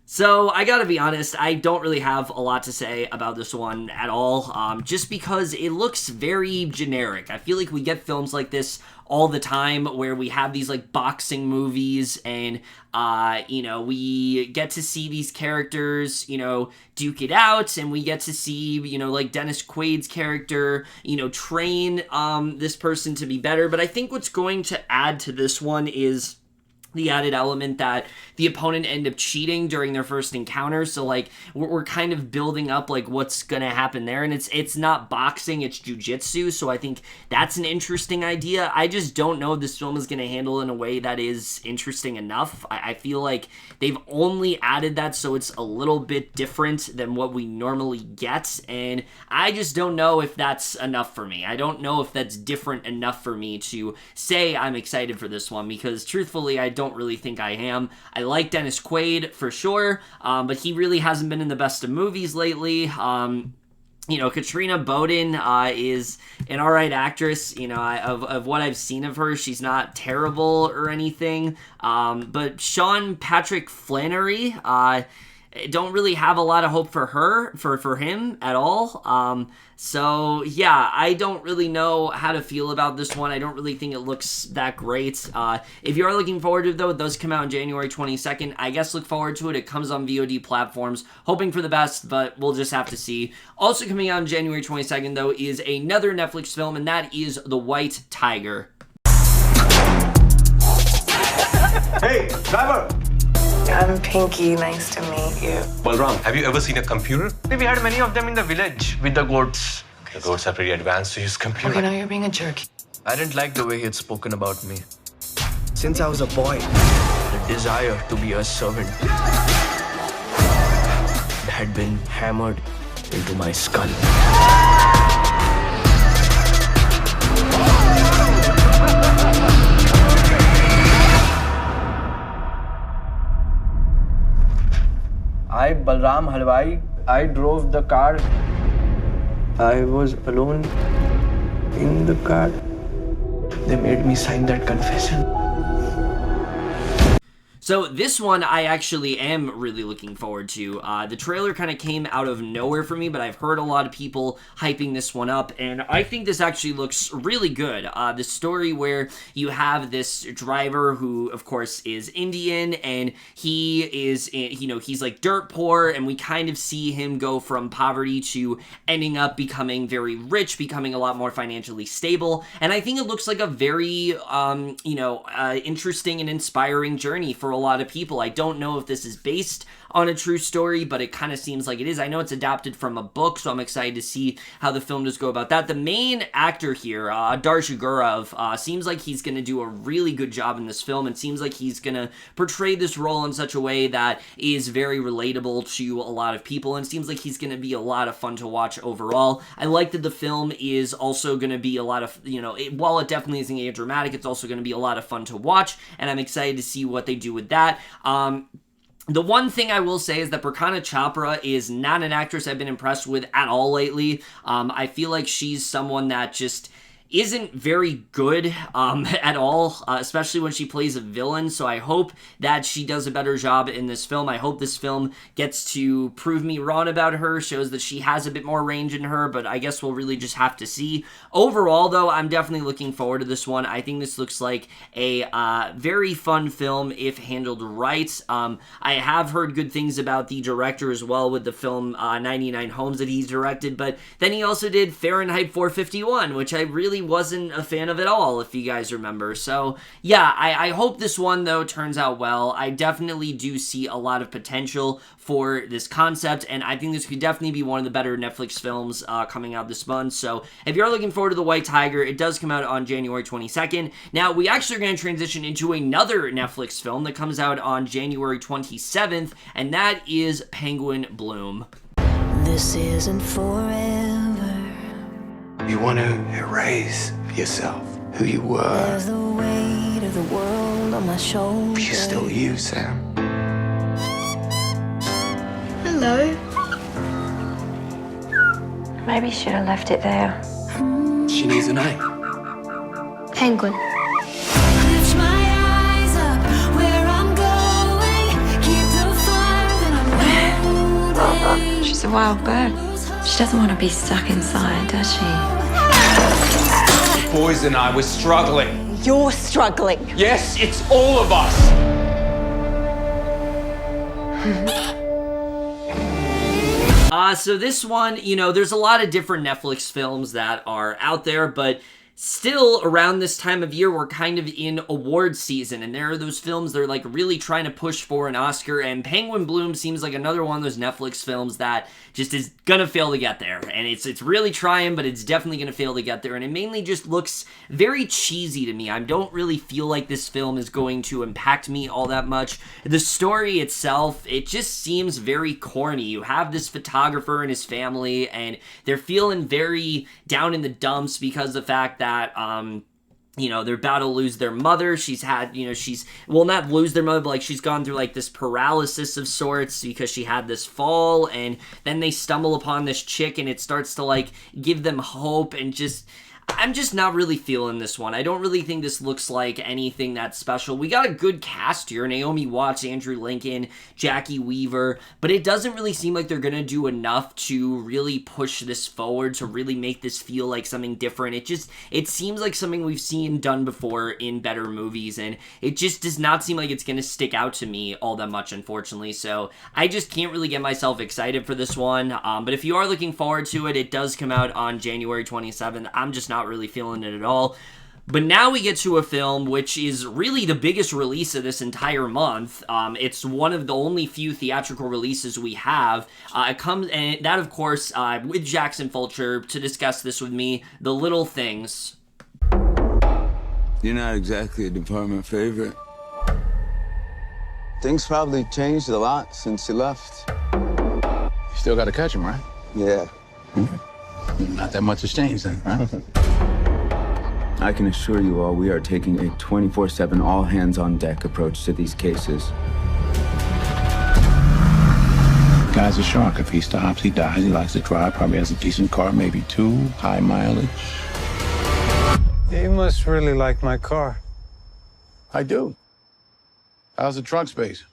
So, I gotta be honest, I don't really have a lot to say about this one at all, just because it looks very generic. I feel like we get films like this all the time where we have these, like, boxing movies and, we get to see these characters, duke it out, and we get to see, like Dennis Quaid's character, train this person to be better. But I think what's going to add to this one is the added element that the opponent end up cheating during their first encounter. So like we're kind of building up like what's gonna happen there, and it's not boxing, it's jujitsu. So I think that's an interesting idea. I just don't know if this film is gonna handle it in a way that is interesting enough. I feel like they've only added that so it's a little bit different than what we normally get, and I just don't know if that's enough for me. I don't know if that's different enough for me to say I'm excited for this one, because truthfully I don't really think I am. I like Dennis Quaid for sure, but he really hasn't been in the best of movies lately. Katrina Bowden is an alright actress. Of what I've seen of her, she's not terrible or anything. But Sean Patrick Flannery, don't really have a lot of hope for him at all. So yeah, I don't really know how to feel about this one. I don't really think it looks that great. If you are looking forward to it though, it does come out on January 22nd. I guess look forward to it. It comes on VOD platforms. Hoping for the best, but we'll just have to see. Also coming out on January 22nd though is another Netflix film, and that is The White Tiger. Hey, driver! I'm Pinky. Nice to meet you. Balram, have you ever seen a computer? We had many of them in the village with the goats. The goats are pretty advanced to use computer. Okay, now you're being a jerk. I didn't like the way he had spoken about me. Since I was a boy, the desire to be a servant had been hammered into my skull. I, Balram Halwai, I drove the car. I was alone in the car. They made me sign that confession. So this one I actually am really looking forward to. The trailer kind of came out of nowhere for me, but I've heard a lot of people hyping this one up, and I think this actually looks really good. The story where you have this driver who, of course, is Indian, and he is, he's like dirt poor, and we kind of see him go from poverty to ending up becoming very rich, becoming a lot more financially stable, and I think it looks like a very, interesting and inspiring journey for a lot of people. I don't know if this is based on a true story, but it kind of seems like it is. I know it's adapted from a book, so I'm excited to see how the film does go about that. The main actor here, Darsh Gurov, seems like he's going to do a really good job in this film, and seems like he's going to portray this role in such a way that is very relatable to a lot of people, and seems like he's going to be a lot of fun to watch overall. I like that the film is also going to be a lot of, while it definitely isn't a dramatic, it's also going to be a lot of fun to watch, and I'm excited to see what they do with that. The one thing I will say is that Prakana Chopra is not an actress I've been impressed with at all lately. I feel like she's someone that just isn't very good at all, especially when she plays a villain, so I hope that she does a better job in this film. I hope this film gets to prove me wrong about her, shows that she has a bit more range in her, but I guess we'll really just have to see. Overall, though, I'm definitely looking forward to this one. I think this looks like a very fun film if handled right. I have heard good things about the director as well with the film 99 Homes that he's directed, but then he also did Fahrenheit 451, which I really wasn't a fan of at all, if you guys remember. So yeah, I hope this one though turns out well. I definitely do see a lot of potential for this concept, and I think this could definitely be one of the better Netflix films coming out this month. So if you're looking forward to The White Tiger, it does come out on January 22nd. Now, we actually are going to transition into another Netflix film that comes out on January 27th, and that is Penguin Bloom. This isn't forever. You want to erase yourself, who you were. There's the weight of the world on my shoulders. But you're still you, Sam. Hello. Maybe should have left it there. She needs a name. Penguin. Lift my eyes up where I'm going. Keep the fire that I'm holding. She's a wild bird. She doesn't want to be stuck inside, does she? The boys and I were struggling. You're struggling. Yes, it's all of us. So this one, you know, there's a lot of different Netflix films that are out there, but still, around this time of year, we're kind of in award season, and there are those films that are like really trying to push for an Oscar, and Penguin Bloom seems like another one of those Netflix films that just is gonna fail to get there, and it's really trying, but it's definitely gonna fail to get there, and it mainly just looks very cheesy to me. I don't really feel like this film is going to impact me all that much. The story itself, it just seems very corny. You have this photographer and his family, and they're feeling very down in the dumps because of the fact that you know, they're about to lose their mother. She's had, you know, well, not lose their mother, but like she's gone through like this paralysis of sorts because she had this fall, and then they stumble upon this chick, and it starts to like give them hope, and just, I'm just not really feeling this one. I don't really think this looks like anything that's special. We got a good cast here. Naomi Watts, Andrew Lincoln, Jackie Weaver, but it doesn't really seem like they're going to do enough to really push this forward, to really make this feel like something different. It seems like something we've seen done before in better movies, and it just does not seem like it's going to stick out to me all that much, unfortunately. So I just can't really get myself excited for this one. But if you are looking forward to it, it does come out on January 27th. I'm just not really feeling it at all. But now we get to a film which is really the biggest release of this entire month. It's one of the only few theatrical releases we have. It comes, and that of course with Jackson Fulcher. To discuss this with me, The Little Things. You're not exactly a department favorite. Things probably changed a lot since you left. You still got to catch him, right? Yeah. Not that much has changed then, right? I can assure you all we are taking a 24/7 all-hands-on-deck approach to these cases. Guy's a shark. If he stops, he dies. He likes to drive. Probably has a decent car, maybe 2, high mileage. You must really like my car. I do. How's the trunk space?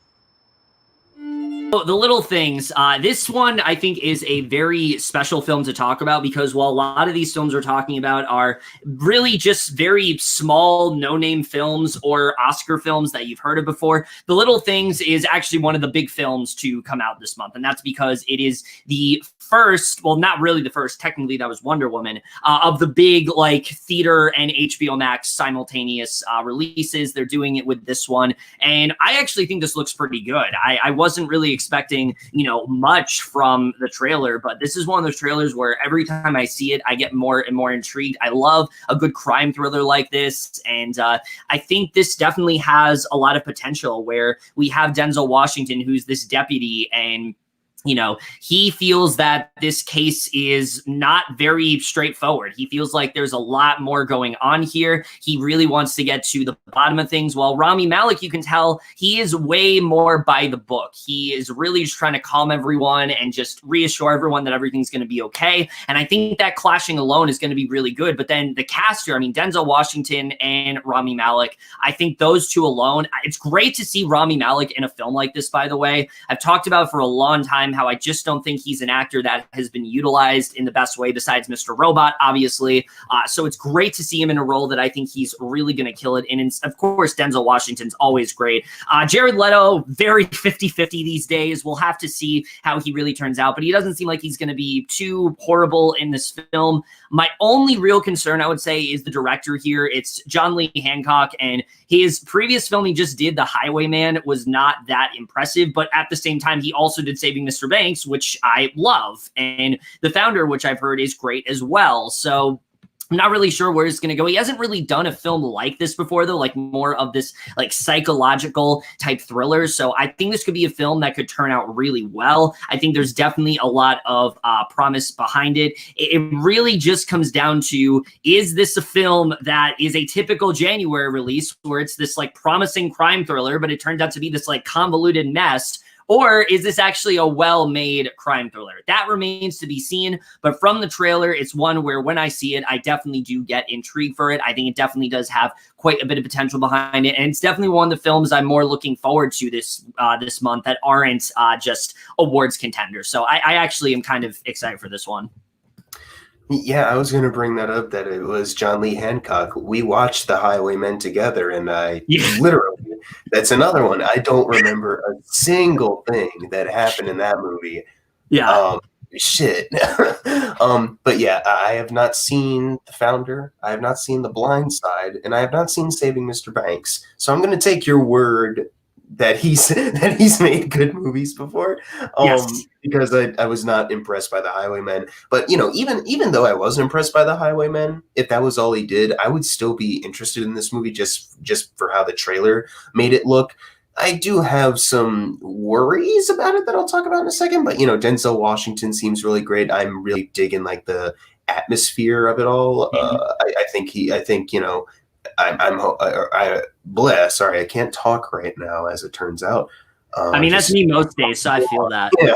The Little Things. This one, I think, is a very special film to talk about because while a lot of these films we're talking about are really just very small, no-name films or Oscar films that you've heard of before, The Little Things is actually one of the big films to come out this month, and that's because it is the first, well, not really the first, technically that was Wonder Woman, of the big, like, theater and HBO Max simultaneous releases. They're doing it with this one, and I actually think this looks pretty good. I wasn't really expecting, you know, much from the trailer, but this is one of those trailers where every time I see it, I get more and more intrigued. I love a good crime thriller like this, and I think this definitely has a lot of potential where we have Denzel Washington, who's this deputy, and he feels that this case is not very straightforward. He feels like there's a lot more going on here. He really wants to get to the bottom of things. While Rami Malek, you can tell he is way more by the book. He is really just trying to calm everyone and just reassure everyone that everything's going to be okay. And I think that clashing alone is going to be really good. But then the cast here, I mean, Denzel Washington and Rami Malek, I think those two alone, it's great to see Rami Malek in a film like this, by the way. I've talked about for a long time how I just don't think he's an actor that has been utilized in the best way besides Mr. Robot, obviously. So it's great to see him in a role that I think he's really going to kill it. And of course, Denzel Washington's always great. Jared Leto, very 50-50 these days. We'll have to see how he really turns out, but he doesn't seem like he's going to be too horrible in this film. My only real concern, I would say, is the director here. It's John Lee Hancock, and his previous film he just did, The Highwayman, was not that impressive, but at the same time, he also did Saving Mr. Banks, which I love, and The Founder, which I've heard is great as well. So I'm not really sure where it's going to go. He hasn't really done a film like this before, though, like more of this like psychological type thriller. So I think this could be a film that could turn out really well. I think there's definitely a lot of promise behind it. It really just comes down to, is this a film that is a typical January release where it's this like promising crime thriller, but it turns out to be this like convoluted mess? Or is this actually a well-made crime thriller? That remains to be seen. But from the trailer, it's one where when I see it, I definitely do get intrigued for it. I think it definitely does have quite a bit of potential behind it. And it's definitely one of the films I'm more looking forward to this month that aren't just awards contenders. So I actually am kind of excited for this one. Yeah, I was going to bring that up, that it was John Lee Hancock. We watched The Highwaymen together, and literally, that's another one. I don't remember a single thing that happened in that movie. Yeah. Shit. But yeah, I have not seen The Founder. I have not seen The Blind Side, and I have not seen Saving Mr. Banks. So I'm going to take your word that he's made good movies before, because I was not impressed by The Highwaymen. But even though I wasn't impressed by The Highwaymen, if that was all he did, I would still be interested in this movie just for how the trailer made it look. I do have some worries about it that I'll talk about in a second, but Denzel Washington seems really great. I'm really digging like the atmosphere of it all. Sorry, I can't talk right now, as it turns out. I mean, that's me most days, so I feel that. Yeah.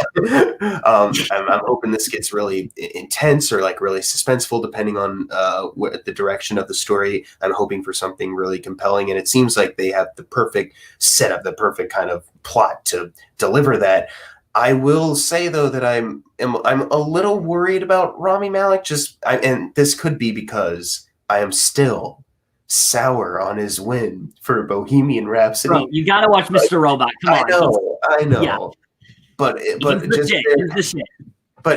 I'm hoping this gets really intense or like really suspenseful, depending on what the direction of the story. I'm hoping for something really compelling, and it seems like they have the perfect setup, the perfect kind of plot to deliver that. I will say though that I'm a little worried about Rami Malek. And this could be because I am still sour on his win for Bohemian Rhapsody. Bro, you gotta watch Mr. Robot. Come on. I know. Yeah. But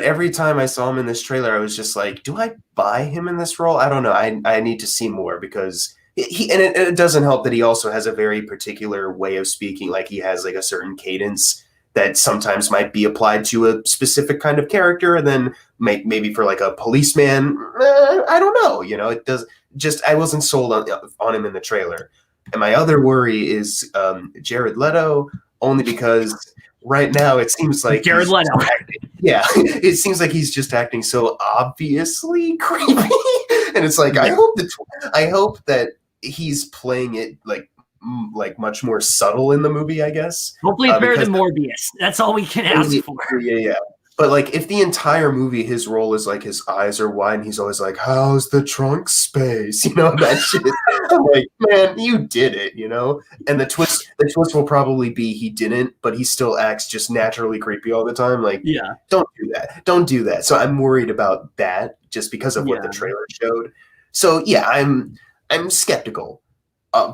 every time I saw him in this trailer, I was just like, do I buy him in this role? I don't know. I need to see more, because it doesn't help that he also has a very particular way of speaking. Like he has like a certain cadence that sometimes might be applied to a specific kind of character, and then maybe for like a policeman. I don't know. It does. I wasn't sold on him in the trailer. And my other worry is Jared Leto, only because right now it seems like Jared Leto. Yeah, it seems like he's just acting so obviously creepy, and it's like I hope that he's playing it like much more subtle in the movie, I guess. Hopefully it's better than Morbius. That's all we can ask for. Yeah. But like, if the entire movie, his role is like his eyes are wide and he's always like, "How's the trunk space?" That shit. I'm like, man, you did it, And the twist will probably be he didn't, but he still acts just naturally creepy all the time. Like, yeah, don't do that. So I'm worried about that just because of what the trailer showed. So yeah, I'm skeptical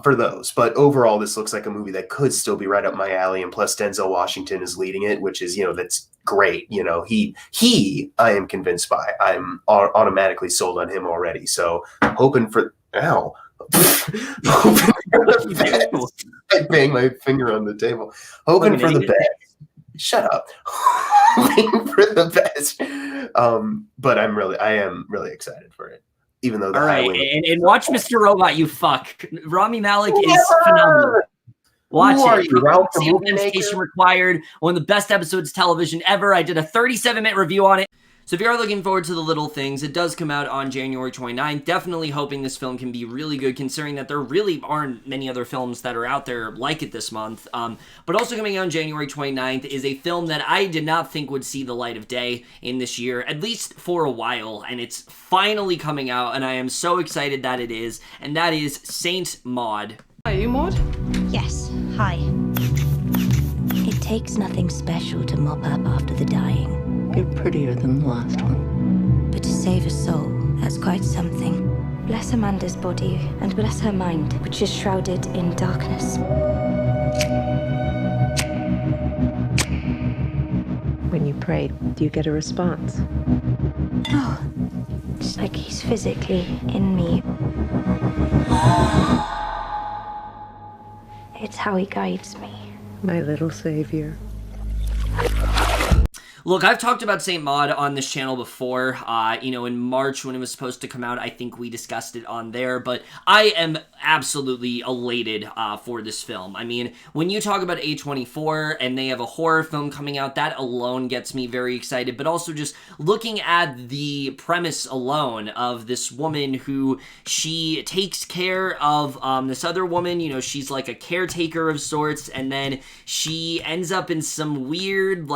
for those, but overall, this looks like a movie that could still be right up my alley. And plus, Denzel Washington is leading it, which is that's great. He I am convinced by. I'm automatically sold on him already. So hoping for hoping for the best. I bang my finger on the table. Hoping for the best. Shut up. Hoping for the best. But I am really excited for it. Even though all right, and watch Mr. Robot, you fuck. Rami Malek is phenomenal. Watch Who are it. you, Ralph the Same movie Station maker? required. One of the best episodes of television ever. I did a 37-minute review on it. So if you are looking forward to The Little Things, it does come out on January 29th. Definitely hoping this film can be really good, considering that there really aren't many other films that are out there like it this month. But also coming out on January 29th is a film that I did not think would see the light of day in this year, at least for a while, and it's finally coming out, and I am so excited that it is, and that is Saint Maud. Are you Maud? Yes, hi. It takes nothing special to mop up after the dying. You're prettier than the last one. But to save a soul, that's quite something. Bless Amanda's body and bless her mind, which is shrouded in darkness. When you pray, do you get a response? Oh, it's like he's physically in me. It's how he guides me. My little savior. Look, I've talked about Saint Maud on this channel before. In March when it was supposed to come out, I think we discussed it on there, but I am absolutely elated for this film. I mean, when you talk about A24 and they have a horror film coming out, that alone gets me very excited, but also just looking at the premise alone of this woman who she takes care of this other woman, she's like a caretaker of sorts, and then she ends up in some weird,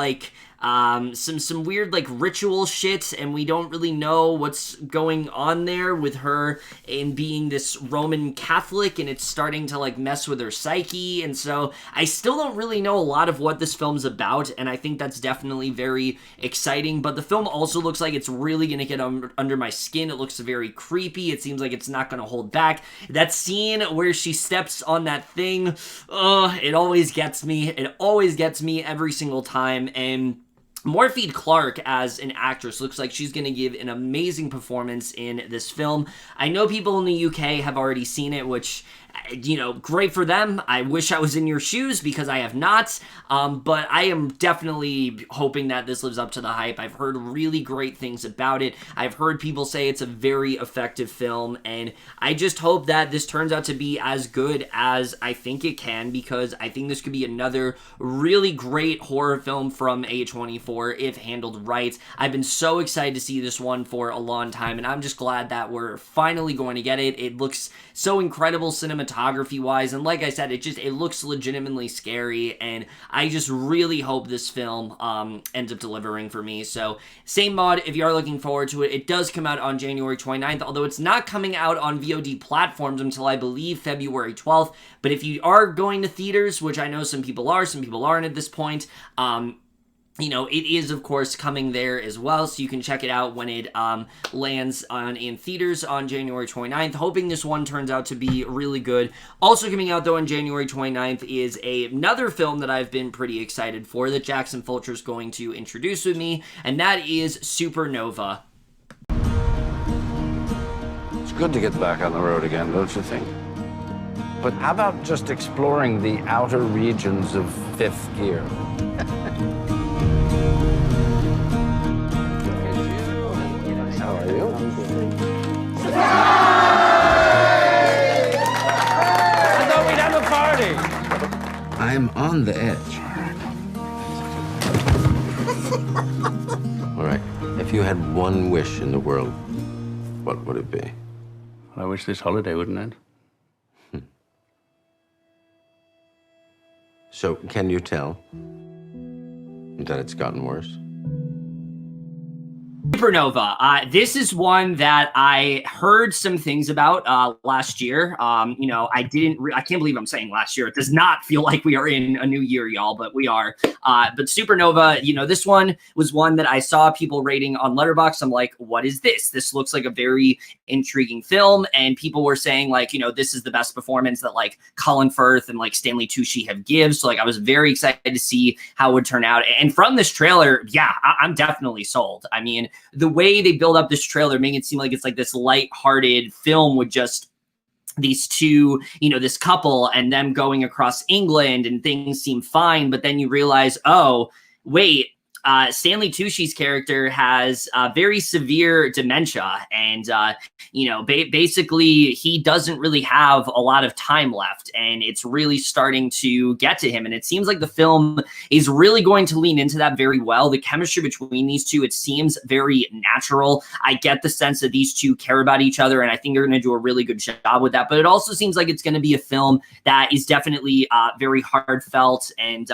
some weird ritual shit, and we don't really know what's going on there with her in being this Roman Catholic, and it's starting to mess with her psyche, and so I still don't really know a lot of what this film's about, and I think that's definitely very exciting. But the film also looks like it's really gonna get under my skin. It looks very creepy. It seems like it's not gonna hold back. That scene where she steps on that thing, it always gets me. It always gets me every single time, and Morphe Clark as an actress looks like she's going to give an amazing performance in this film. I know people in the UK have already seen it, which, great for them. I wish I was in your shoes because I have not, but I am definitely hoping that this lives up to the hype. I've heard really great things about it. I've heard people say it's a very effective film, and I just hope that this turns out to be as good as I think it can, because I think this could be another really great horror film from A24 if handled right. I've been so excited to see this one for a long time, and I'm just glad that we're finally going to get it. It looks so incredible cinematography-wise, and like I said, it looks legitimately scary, and I just really hope this film ends up delivering for me. So, Saint Maud, if you are looking forward to it, it does come out on January 29th, although it's not coming out on VOD platforms until, I believe, February 12th, but if you are going to theaters, which I know some people are, some people aren't at this point, it is, of course, coming there as well, so you can check it out when it lands in theaters on January 29th. Hoping this one turns out to be really good. Also coming out, though, on January 29th is another film that I've been pretty excited for that Jackson Fulcher is going to introduce with me, and that is Supernova. It's good to get back on the road again, don't you think? But how about just exploring the outer regions of fifth gear? How are you? I thought we'd have a party. I am on the edge. All right. If you had one wish in the world, what would it be? I wish this holiday wouldn't end. So, can you tell that it's gotten worse? Supernova. This is one that I heard some things about last year. I can't believe I'm saying last year. It does not feel like we are in a new year, y'all, but we are. But Supernova, this one was one that I saw people rating on Letterboxd. I'm like, what is this? This looks like a very intriguing film, and people were saying this is the best performance that Colin Firth and Stanley Tucci have given. So I was very excited to see how it would turn out. And from this trailer, yeah, I'm definitely sold. I mean, the way they build up this trailer, making it seem like it's this light-hearted film with just these two, this couple and them going across England and things seem fine, but then you realize, oh, wait, Stanley Tucci's character has very severe dementia, and basically he doesn't really have a lot of time left, and it's really starting to get to him. And it seems like the film is really going to lean into that very well. The chemistry between these two, it seems very natural. I get the sense that these two care about each other, and I think they're going to do a really good job with that. But it also seems like it's going to be a film that is definitely very heartfelt, and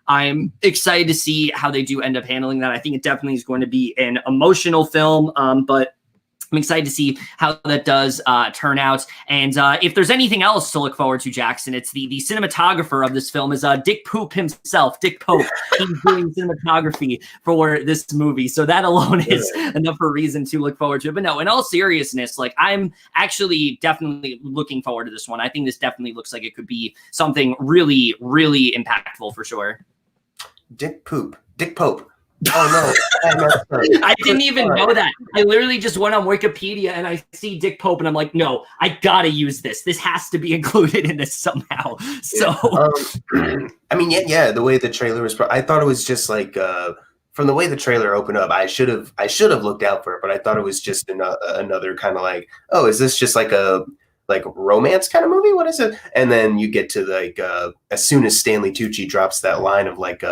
I'm excited to see how they do end up handling that. I think it definitely is going to be an emotional film, but I'm excited to see how that does turn out. And if there's anything else to look forward to, Jackson, it's the cinematographer of this film is Dick Pope himself, Dick Pope. He's doing cinematography for this movie. So that alone is enough for a reason to look forward to it. But no, in all seriousness, like I'm actually definitely looking forward to this one. I think this definitely looks like it could be something really, really impactful for sure. Dick Pope. Oh no. I didn't even know that. I literally just went on Wikipedia and I see Dick Pope and I'm like, no, I gotta use this. This has to be included in this somehow. So I mean, yeah, the way the trailer was, I thought it was just like from the way the trailer opened up, I should have looked out for it, but I thought it was just another kind of like, oh, is this just like a romance kind of movie? What is it? And then you get to like as soon as Stanley Tucci drops that line of like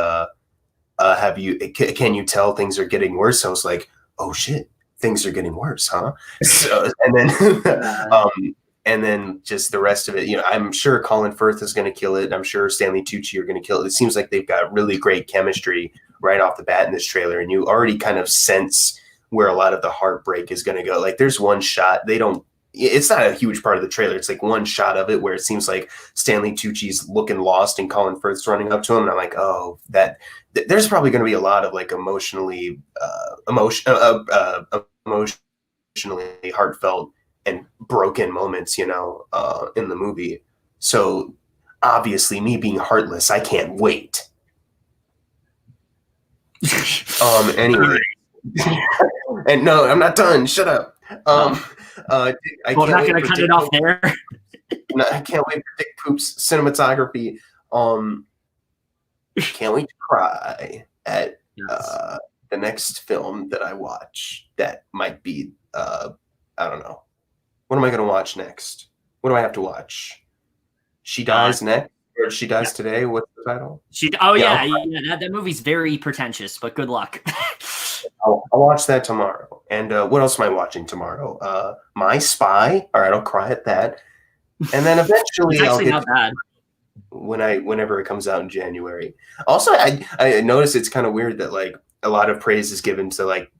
can you tell things are getting worse? I was like, oh shit, things are getting worse, huh? So and then just the rest of it, I'm sure Colin Firth is going to kill it. I'm sure Stanley Tucci are going to kill it. It seems like they've got really great chemistry right off the bat in this trailer, and you already kind of sense where a lot of the heartbreak is going to go. Like there's one shot, it's not a huge part of the trailer. It's like one shot of it where it seems like Stanley Tucci's looking lost and Colin Firth's running up to him. And I'm like, oh, there's probably going to be a lot of like emotionally heartfelt and broken moments, in the movie. So obviously me being heartless, I can't wait. Anyway, and no, I'm not done. Shut up. I'm not going to cut it off there. No, I can't wait for Dick Poop's cinematography. Can't wait to cry at the next film that I watch. That might be, I don't know. What am I going to watch next? What do I have to watch? She Dies Next? Or She Dies Today? What's the title? That movie's very pretentious, but good luck. I'll watch that tomorrow. And what else am I watching tomorrow? My Spy. All right, I'll cry at that. And then eventually I'll get not bad. Whenever it comes out in January. Also, I noticed it's kind of weird that like a lot of praise is given to like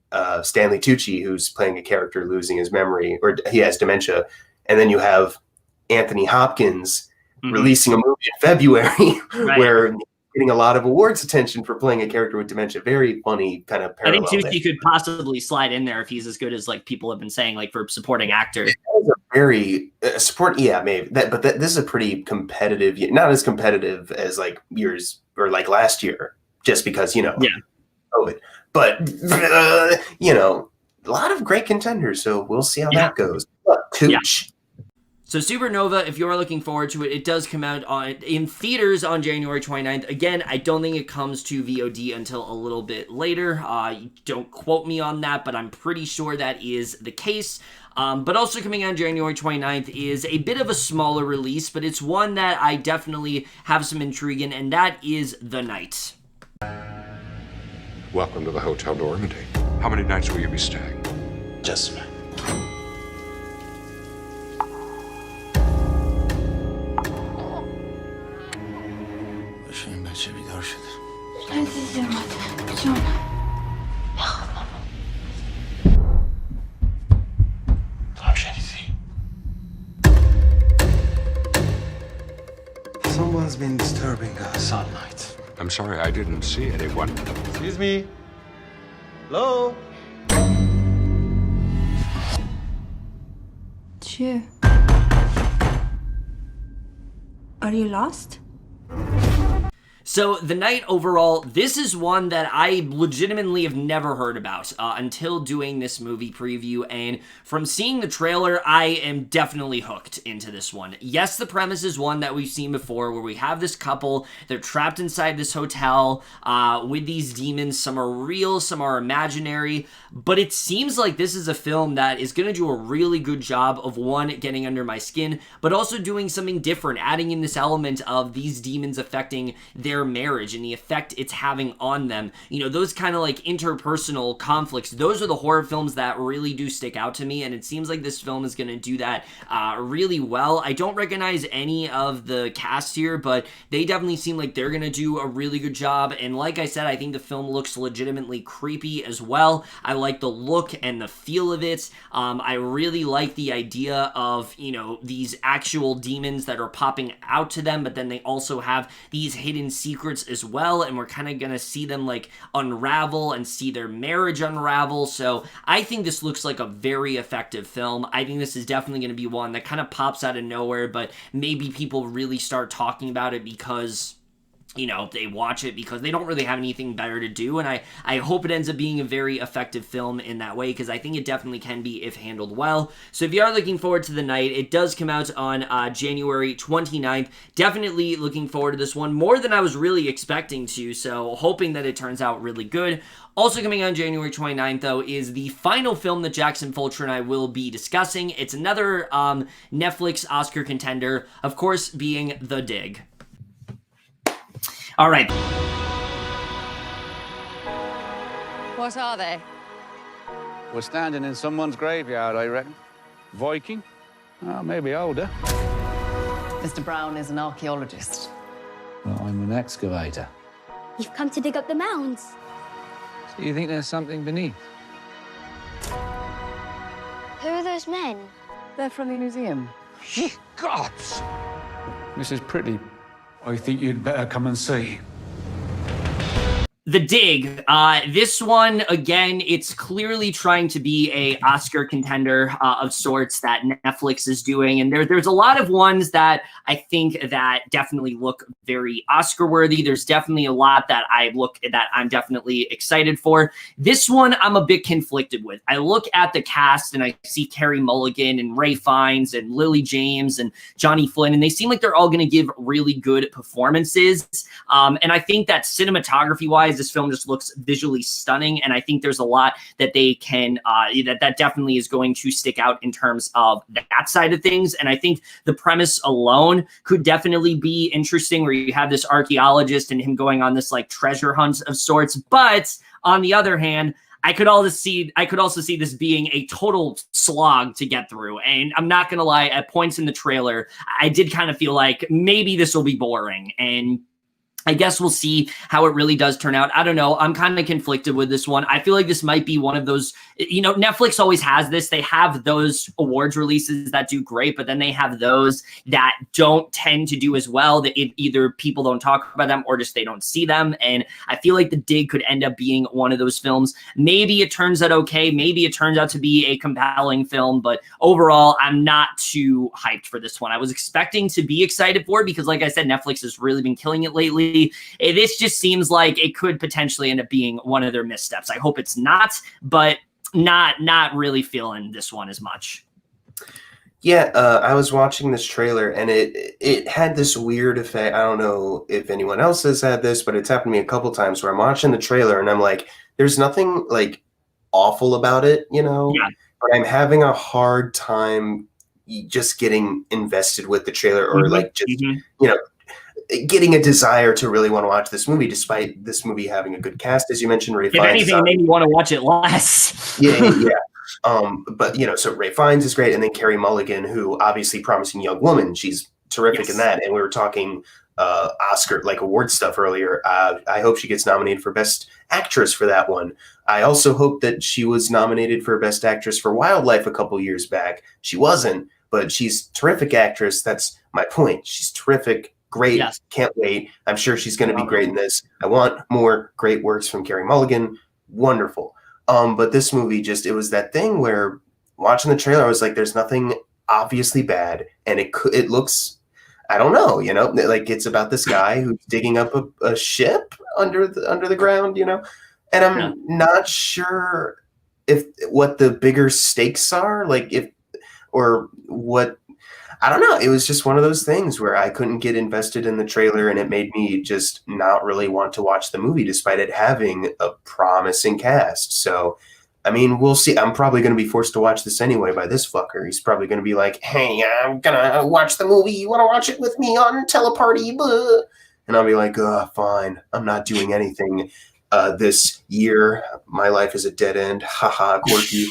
Stanley Tucci, who's playing a character losing his memory, or he has dementia, and then you have Anthony Hopkins releasing a movie in February where getting a lot of awards attention for playing a character with dementia. Very funny kind of parallel. I think Tucci could possibly slide in there if he's as good as like people have been saying, like for supporting actor. Very maybe that, but this is a pretty competitive, not as competitive as like years or like last year, just because COVID. But a lot of great contenders, so we'll see how that goes. Tooch. So Supernova, if you're looking forward to it, it does come out in theaters on January 29th. Again, I don't think it comes to VOD until a little bit later. Don't quote me on that, but I'm pretty sure that is the case. But also coming out January 29th is a bit of a smaller release, but it's one that I definitely have some intrigue in, and that is The Night. Welcome to the Hotel Normandy. How many nights will you be staying? Just one. بچه بیدار شده. عزیز من جانم. Someone's been disturbing us all night. I'm sorry, I didn't see anyone. Excuse me. Hello? چیه؟ Are you lost? So The Night overall, this is one that I legitimately have never heard about until doing this movie preview, and from seeing the trailer, I am definitely hooked into this one. Yes, the premise is one that we've seen before, where we have this couple, they're trapped inside this hotel with these demons. Some are real, some are imaginary, but it seems like this is a film that is going to do a really good job of, one, getting under my skin, but also doing something different, adding in this element of these demons affecting their marriage and the effect it's having on them. You know, those kind of like interpersonal conflicts, those are the horror films that really do stick out to me, and it seems like this film is going to do that really well. I don't recognize any of the cast here, but they definitely seem like they're going to do a really good job, and like I said, I think the film looks legitimately creepy as well. I like the look and the feel of it. I really like the idea of, you know, these actual demons that are popping out to them, but then they also have these hidden secrets as well, and we're kind of gonna see them like unravel and see their marriage unravel. So I think this looks like a very effective film. I think this is definitely going to be one that kind of pops out of nowhere, but maybe people really start talking about it because, you know, they watch it because they don't really have anything better to do, and I hope it ends up being a very effective film in that way, because I think it definitely can be if handled well. So if you are looking forward to The Night, it does come out on January 29th. Definitely looking forward to this one, more than I was really expecting to, so hoping that it turns out really good. Also coming on January 29th, though, is the final film that Jackson Fulcher and I will be discussing. It's another Netflix Oscar contender, of course, being The Dig. All right. What are they? We're standing in someone's graveyard, I reckon. Viking? Oh, maybe older. Mr. Brown is an archaeologist. Well, I'm an excavator. You've come to dig up the mounds. So you think there's something beneath? Who are those men? They're from the museum. Ye gods! Mrs. Pretty, I think you'd better come and see. The Dig. This one, again, it's clearly trying to be a Oscar contender of sorts that Netflix is doing, and there's a lot of ones that I think that definitely look very Oscar worthy. There's definitely a lot that I'm definitely excited for. This one I'm a bit conflicted with. I look at the cast and I see Carey Mulligan and Ray Fiennes and Lily James and Johnny Flynn, and they seem like they're all going to give really good performances. And I think that cinematography-wise, this film just looks visually stunning, and I think there's a lot that they can that definitely is going to stick out in terms of that side of things. And I think the premise alone could definitely be interesting, where you have this archaeologist and him going on this like treasure hunt of sorts. But on the other hand, I could also see this being a total slog to get through. And I'm not gonna lie, at points in the trailer, I did kind of feel like maybe this will be boring, and I guess we'll see how it really does turn out. I don't know. I'm kind of conflicted with this one. I feel like this might be one of those, you know, Netflix always has this. They have those awards releases that do great, but then they have those that don't tend to do as well, that either people don't talk about them or just they don't see them. And I feel like The Dig could end up being one of those films. Maybe it turns out okay. Maybe it turns out to be a compelling film, but overall, I'm not too hyped for this one. I was expecting to be excited for it because, like I said, Netflix has really been killing it lately. This just seems like it could potentially end up being one of their missteps. I hope it's not, but not really feeling this one as much. Yeah, I was watching this trailer and it had this weird effect. I don't know if anyone else has had this, but it's happened to me a couple times where I'm watching the trailer and I'm like, there's nothing like awful about it, you know? Yeah. But I'm having a hard time just getting invested with the trailer or like just, you know, getting a desire to really want to watch this movie, despite this movie having a good cast, as you mentioned. Ray Fiennes. If anything, it made me want to watch it less. Yeah. But you know, so Ray Fiennes is great, and then Carey Mulligan, who obviously Promising Young Woman, she's terrific in that. And we were talking Oscar like award stuff earlier. I hope she gets nominated for Best Actress for that one. I also hope that she was nominated for Best Actress for Wildlife a couple years back. She wasn't, but she's a terrific actress. That's my point. She's terrific. Great. Yes. Can't wait. I'm sure she's going to be great in this. I want more great works from Carey Mulligan. Wonderful. But this movie it was that thing where watching the trailer, I was like, there's nothing obviously bad. And it looks, I don't know, like it's about this guy who's digging up a ship under the ground, and I'm not sure if what the bigger stakes are, like or what. I don't know. It was just one of those things where I couldn't get invested in the trailer, and it made me just not really want to watch the movie, despite it having a promising cast. So, I mean, we'll see. I'm probably going to be forced to watch this anyway by this fucker. He's probably going to be like, "Hey, I'm gonna watch the movie. You want to watch it with me on Teleparty?" Blah. And I'll be like, "Oh, fine. I'm not doing anything this year. My life is a dead end." Haha, quirky.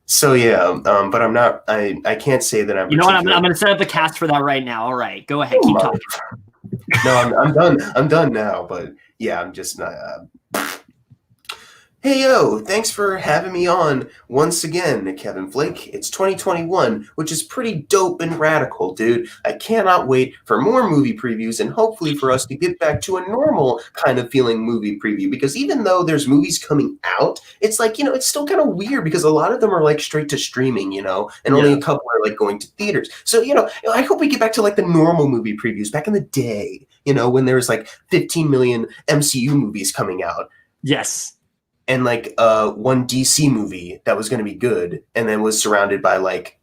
So yeah, but I'm not. I can't say that I'm. You know what? I'm going to set up a cast for that right now. All right, go ahead, keep talking. No, I'm done. I'm done now. But yeah, I'm just not. Hey yo, thanks for having me on once again, Kevin Flake. It's 2021, which is pretty dope and radical, dude. I cannot wait for more movie previews and hopefully for us to get back to a normal kind of feeling movie preview, because even though there's movies coming out, it's like, it's still kind of weird because a lot of them are like straight to streaming, and only a couple are like going to theaters. So, I hope we get back to like the normal movie previews back in the day, when there was like 15 million MCU movies coming out. Yes. And like one DC movie that was going to be good, and then was surrounded by like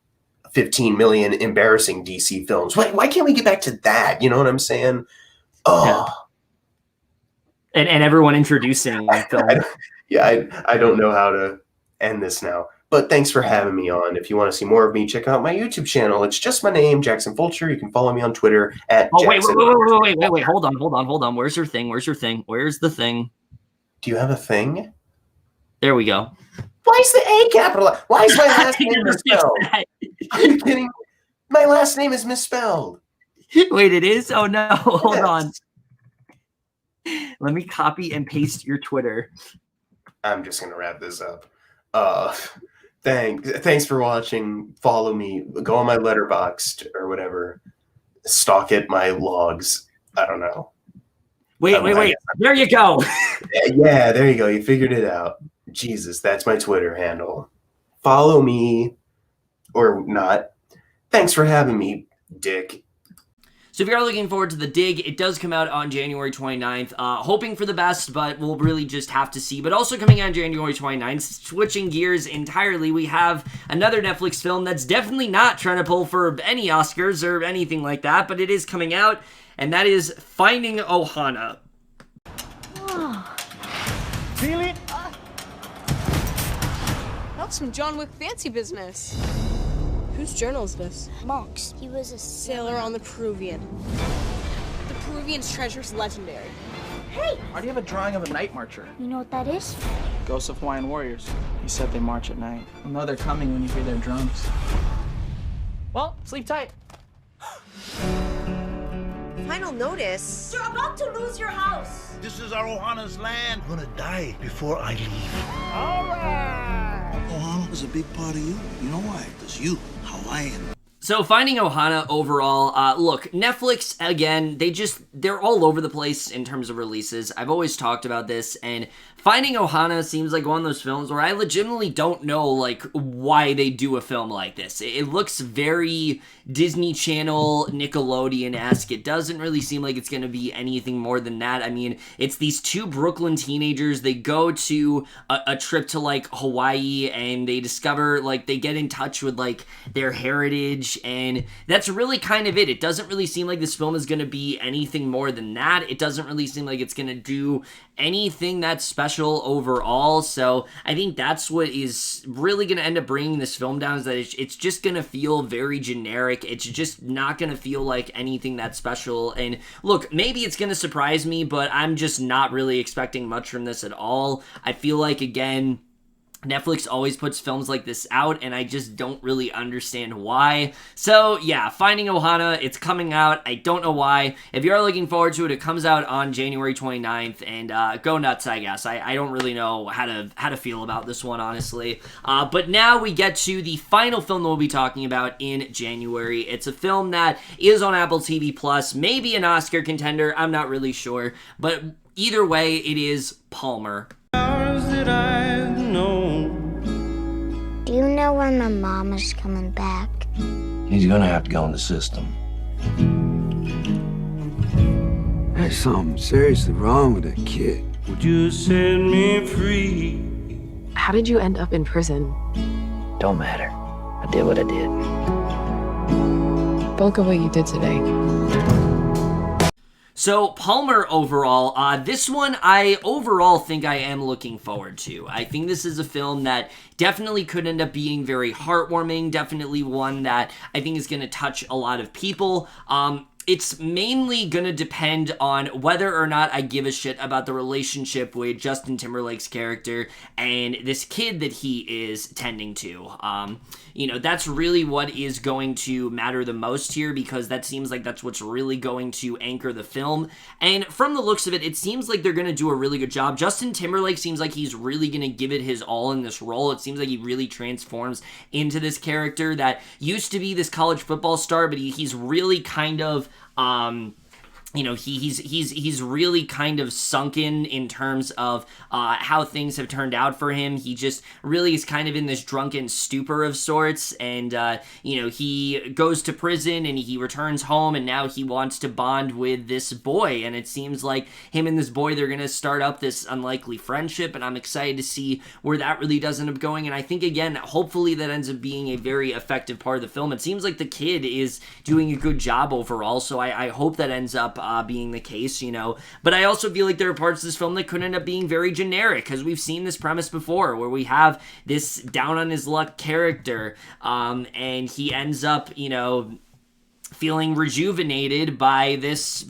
15 million embarrassing DC films. Why can't we get back to that? You know what I'm saying? Oh, yeah. And everyone introducing film. I don't know how to end this now. But thanks for having me on. If you want to see more of me, check out my YouTube channel. It's just my name, Jackson Fulcher. You can follow me on Twitter at. Oh Jackson. Wait! Hold on. Where's your thing? Where's the thing? Do you have a thing? There we go. Why is the A capitalized? Why is my last name misspelled? Are you kidding? My last name is misspelled. Wait, it is? Oh no, hold on. Let me copy and paste your Twitter. I'm just gonna wrap this up. Thanks for watching. Follow me. Go on my Letterboxd or whatever. Stalk it, my logs. I don't know. Wait. There you go. Yeah, there you go. You figured it out. Jesus, that's my Twitter handle. Follow me or not. Thanks for having me, dick. So if you are looking forward to The Dig, it does come out on January 29th. Hoping for the best, but we'll really just have to see. But also coming out on January 29th, switching gears entirely, we have another Netflix film that's definitely not trying to pull for any Oscars or anything like that, but it is coming out, and that is Finding Ohana. Oh. Feel it? That's some John Wick fancy business. Whose journal is this? Monk's. He was a Sailor on the Peruvian. The Peruvian's treasure's legendary. Hey! Why do you have a drawing of a night marcher? You know what that is? Ghosts of Hawaiian warriors. He said they march at night. You'll know they're coming when you hear their drums. Well, sleep tight. Final notice. You're about to lose your house. This is our Ohana's land. I'm gonna die before I leave. All right. Ohana is a big part of you. You know why? Because you, Hawaiian. So Finding Ohana overall, look, Netflix, again, they're all over the place in terms of releases. I've always talked about this, and Finding Ohana seems like one of those films where I legitimately don't know, like, why they do a film like this. It looks very Disney Channel, Nickelodeon-esque. It doesn't really seem like it's going to be anything more than that. I mean, it's these two Brooklyn teenagers. They go to a trip to, like, Hawaii, and they discover, like, they get in touch with, like, their heritage, and that's really kind of it. It doesn't really seem like this film is going to be anything more than that. It doesn't really seem like it's going to do anything that's special overall. So I think that's what is really going to end up bringing this film down, is that it's just going to feel very generic. It's just not going to feel like anything that's special. And look, maybe it's going to surprise me, but I'm just not really expecting much from this at all. I feel like, again, Netflix always puts films like this out, and I just don't really understand why. So, yeah, Finding Ohana, it's coming out. I don't know why. If you are looking forward to it, it comes out on January 29th, and go nuts, I guess. I don't really know how to feel about this one, honestly. But now we get to the final film that we'll be talking about in January. It's a film that is on Apple TV+, maybe an Oscar contender, I'm not really sure. But either way, it is Palmer. Do you know when my mom is coming back? He's gonna have to go in the system. There's something seriously wrong with that kid. Would you set me free? How did you end up in prison? Don't matter. I did what I did. Look at what you did today. So, Palmer overall, this one I overall think I am looking forward to. I think this is a film that definitely could end up being very heartwarming, definitely one that I think is going to touch a lot of people. It's mainly going to depend on whether or not I give a shit about the relationship with Justin Timberlake's character and this kid that he is tending to. You know, that's really what is going to matter the most here, because that seems like that's what's really going to anchor the film. And from the looks of it, it seems like they're going to do a really good job. Justin Timberlake seems like he's really going to give it his all in this role. It seems like he really transforms into this character that used to be this college football star, but he's really kind of you know, he's really kind of sunken in terms of how things have turned out for him. He just really is kind of in this drunken stupor of sorts, and you know, he goes to prison and he returns home, and now he wants to bond with this boy, and it seems like him and this boy, they're gonna start up this unlikely friendship, and I'm excited to see where that really does end up going. And I think, again, hopefully that ends up being a very effective part of the film. It seems like the kid is doing a good job overall, so I hope that ends up being the case, you know. But I also feel like there are parts of this film that could end up being very generic, because we've seen this premise before, where we have this down on his luck character, and he ends up, you know, feeling rejuvenated by this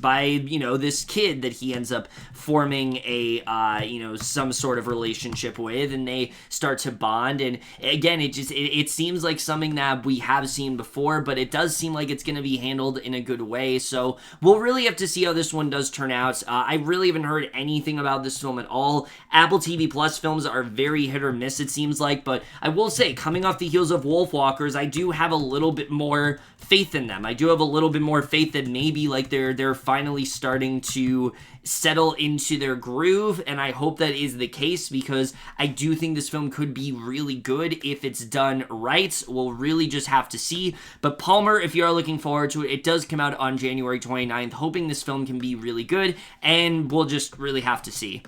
kid that he ends up forming a you know, some sort of relationship with, and they start to bond. And again, it seems like something that we have seen before, but it does seem like it's going to be handled in a good way. So we'll really have to see how this one does turn out. I really haven't heard anything about this film at all. Apple TV Plus films are very hit or miss, it seems like, but I will say, coming off the heels of Wolfwalkers, I do have a little bit more faith in them. I do have a little bit more faith that maybe like they're finally starting to settle into their groove, and I hope that is the case, because I do think this film could be really good if it's done right. We'll really just have to see. But Palmer, if you are looking forward to it, it does come out on January 29th, hoping this film can be really good, and we'll just really have to see.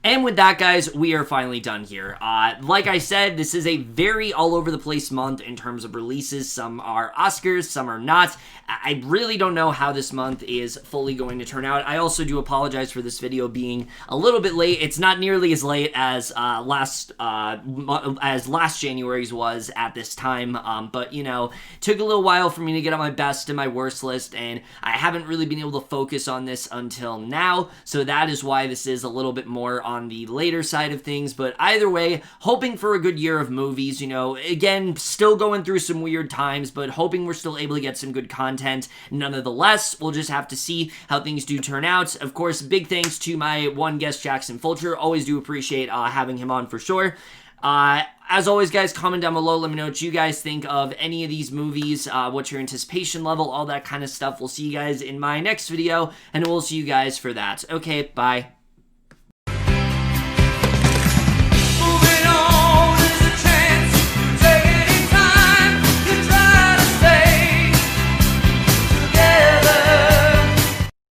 And with that, guys, we are finally done here. Like I said, this is a very all-over-the-place month in terms of releases. Some are Oscars, some are not. I really don't know how this month is fully going to turn out. I also do apologize for this video being a little bit late. It's not nearly as late as last January's was at this time, but, you know, took a little while for me to get on my best and my worst list, and I haven't really been able to focus on this until now, so that is why this is a little bit more on the later side of things. But either way, hoping for a good year of movies. You know, again, still going through some weird times, but hoping we're still able to get some good content nonetheless. We'll just have to see how things do turn out. Of course, big thanks to my one guest, Jackson Fulcher. Always do appreciate having him on for sure. As always, guys, comment down below. Let me know what you guys think of any of these movies, what's your anticipation level, all that kind of stuff. We'll see you guys in my next video, and we'll see you guys for that. Okay, bye.